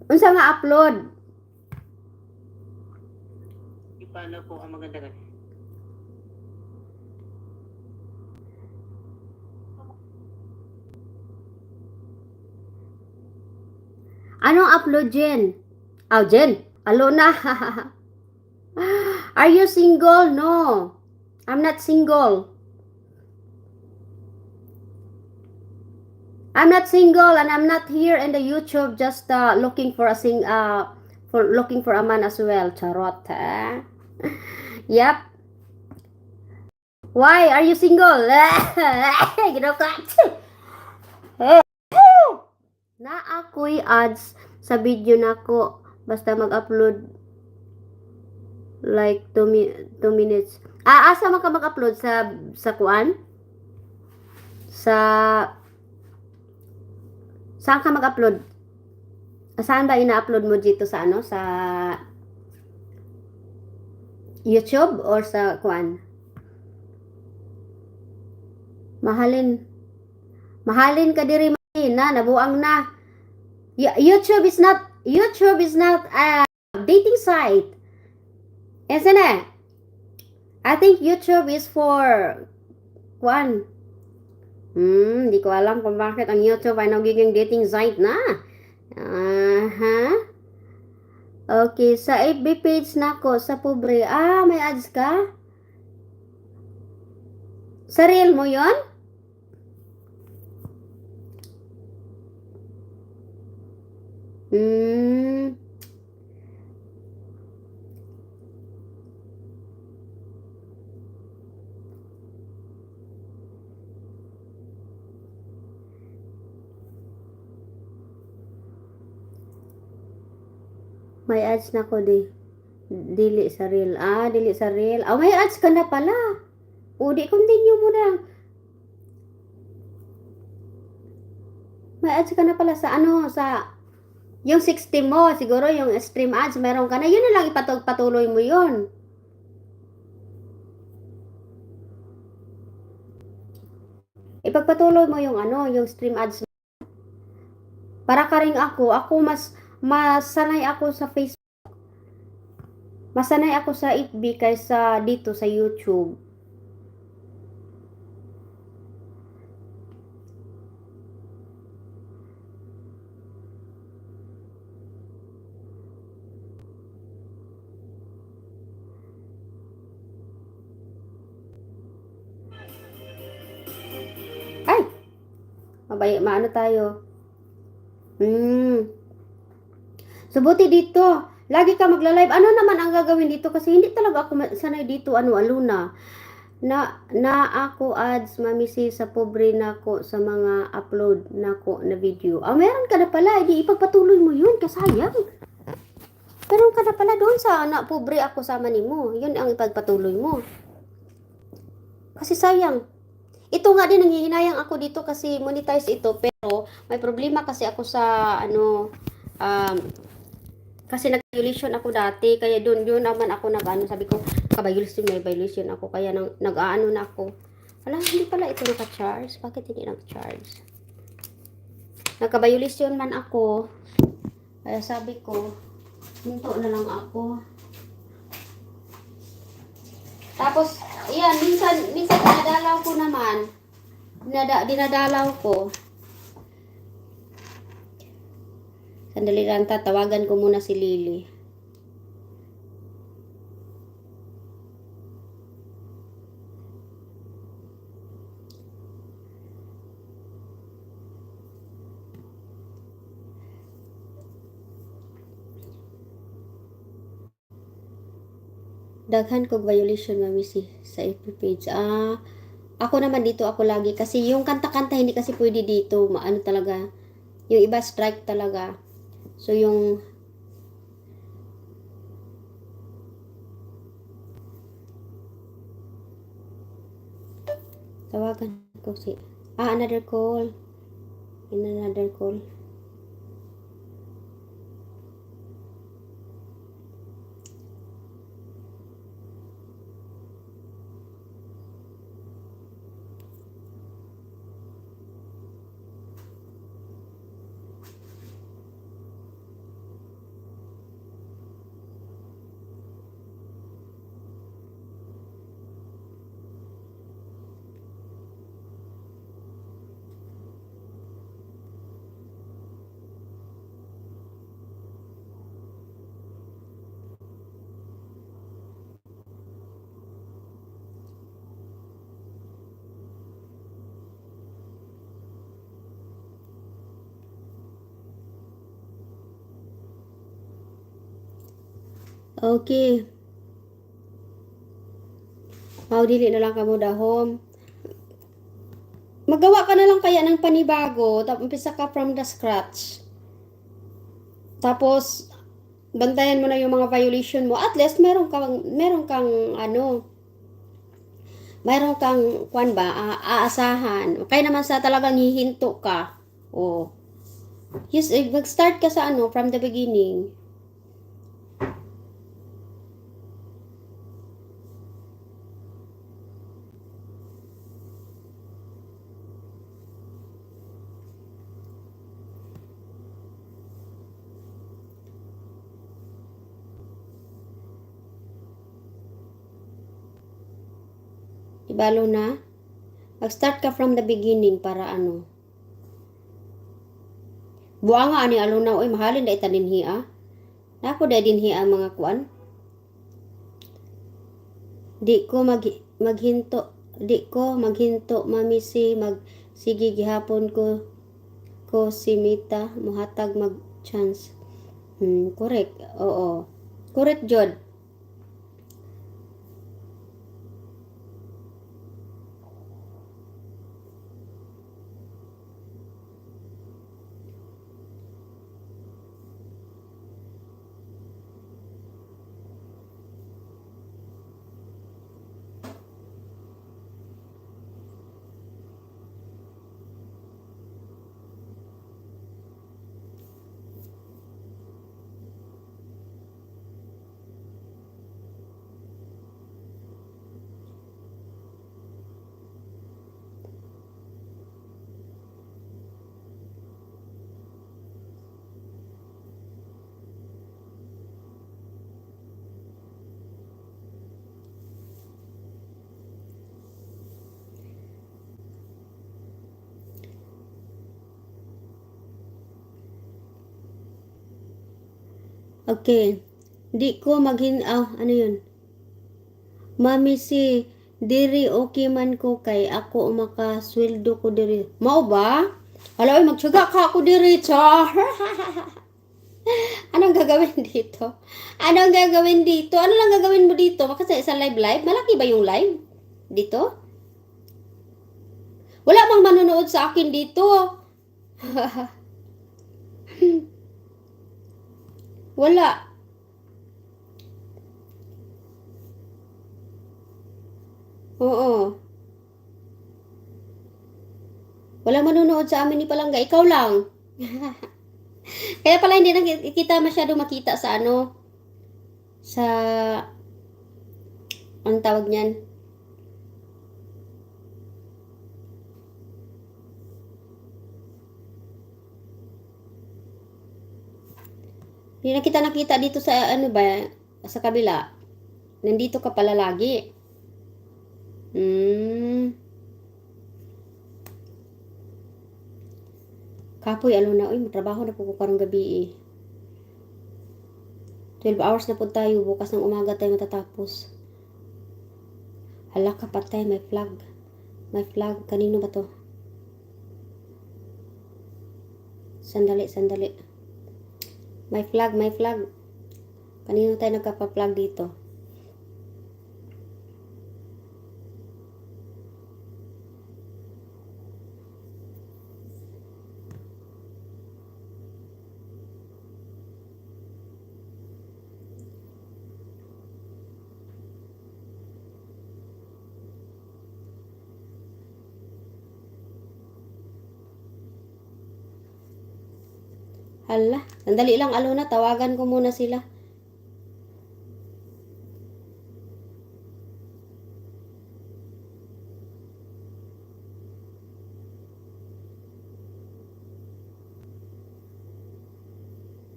Unsa nga upload? Paano po ang maganda gawin? Anong upload, Jen? Oh, Jen. Alona. Are you single? No. I'm not single. I'm not single and I'm not here in the YouTube just looking for a man as well. Charot. Yep. Why are you single? Na ako'y ads sa video nako basta mag-upload like 2 minutes. Asa man ka mag-upload sa kuan? Saan ka mag-upload? Saan ba ina-upload mo dito sa ano? Sa YouTube or sa kuan? Mahalin ka diri na nabuang na. YouTube is not a dating site. Isn't it? I think YouTube is for kuan. Di ko alam kung bakit ang YouTube ay nagiging dating site na. Okay, sa FB page nako sa pobre. May ads ka? Sa reel mo 'yon? May ads na ko dili sa reel. Dili sa reel. May ads ka na pala. Di continue mo na. May ads ka na pala sa sa yung 60 mo, siguro yung stream ads, meron ka na. Yun na lang ipatuloy mo yun. Ipagpatuloy mo yung yung stream ads. Para ka rin ako mas sanay ako sa Facebook. Masanay ako sa FB kaysa dito sa YouTube. Maano tayo? So, buti dito. Lagi ka magla-live. Ano naman ang gagawin dito? Kasi hindi talaga ako sanay dito. Aluna. Na ako ads, mamisi sa pobre nako sa mga upload nako na video. Meron ka na pala. Hindi ipagpatuloy mo yun. Kasayang. Meron ka na pala doon sa pobre ako sama ni mo. Yun ang ipagpatuloy mo. Kasi sayang. Ito nga din, nanghihinayang ako dito kasi monetize ito, pero may problema kasi ako sa kasi nag-violation ako dati, kaya doon naman ako sabi ko, may violation ako, kaya nag-aano na ako. Wala, hindi pala ito naka-charge. Bakit hindi naka-charge? Nagka-violation man ako, kaya sabi ko, hinto na lang ako. Tapos, yan, minsan dinadalaw ko naman. Dinadalaw ko. Sandali lang, tatawagan ko muna si Lily. Daghan kog violation mamisi sa FB page. Ako naman dito ako lagi kasi yung kanta-kanta hindi kasi pwede dito, maano talaga. Yung iba strike talaga. So yung Tawagan ko si... another call. In another call. Okay. Mau dili na lang kamo dahom. Magawa ka na lang kaya ng panibago, tapos umpisa ka from the scratch. Tapos bantayan mo na yung mga violation mo. At least meron kang ano, meron kang kwan ba, aasahan. Kaya naman sa talagang hihinto ka. Oh. Yes, mag-start ka sa ano from the beginning. Ibalo na. Mag-start ka from the beginning para ano. Buwa nga ani aluna oy mahalin da itaninhi ah. Nako da dinhi ang mga kuan. Di ko maghinto mami si sige gihapon ko si Mita muhatag mag chance. Correct. Oo. Correct jud. Okay. Di ko ano yun? Mami si diri okay man ko kay ako makasweldo ko diri. Mao ba? Hala, oy magtiyaga ka ako diri, char. Anong gagawin dito? Anong gagawin dito? Ano lang gagawin mo dito? Makasa sa live? Malaki ba yung live? Dito? Wala bang manonood sa akin dito? Wala. Oo. Wala manonood sa amin ni Palangga. Ikaw lang. Kaya pala hindi na kita masyado makita sa ano. Sa... Ang tawag niyan? Hindi na kita nakita dito sa ano ba? Sa kabila. Nandito ka pala lagi. Kapoy, na, uy, matrabaho na po ko karong gabi eh. 12 hours na po tayo, bukas ng umaga tayo matatapos. Hala ka patay, may flag. May flag, kanino ba to? Sandali. May flag. Kanino tayo nagkapa-flag dito? Hala, sandali lang Alona, tawagan ko muna sila.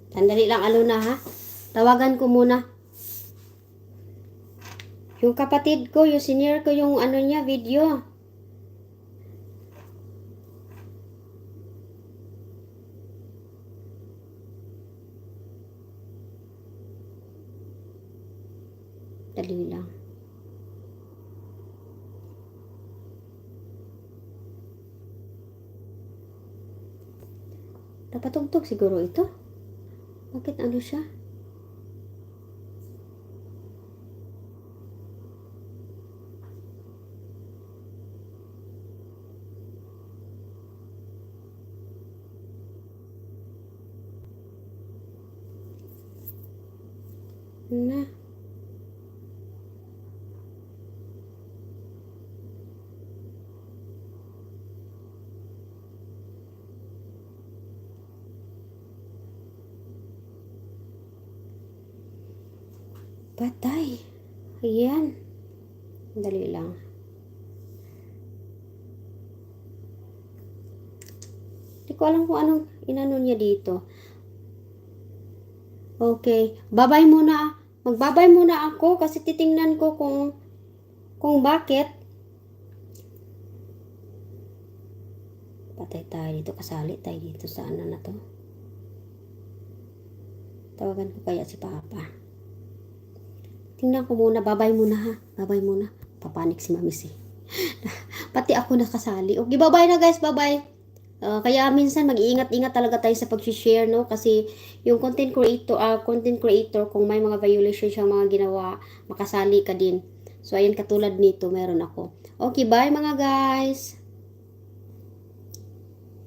Sandali lang Alona ha. Tawagan ko muna. Yung kapatid ko, yung senior ko, yung ano niya, video. Dali lang. Napatugtog siguro ito. Bakit ano siya? Na. Patay. Ayan. Dali lang. Hindi ko alam kung anong inano niya dito. Okay. Babay muna. Magbabay muna ako kasi titingnan ko kung bakit. Patay tayo dito. Kasali tayo dito sa ano na to. Tawagan ko kaya si Papa. Tingnan ko muna, babay muna ha. Babay muna. Papanik si Mami si. Pati ako nakasali. Okay, babay na guys, babay. Kaya minsan mag-iingat-ingat talaga tayo sa pag-share, no? Kasi yung content creator, kung may mga violation siyang mga ginawa, makasali ka din. So, ayan, katulad nito, meron ako. Okay, bye mga guys.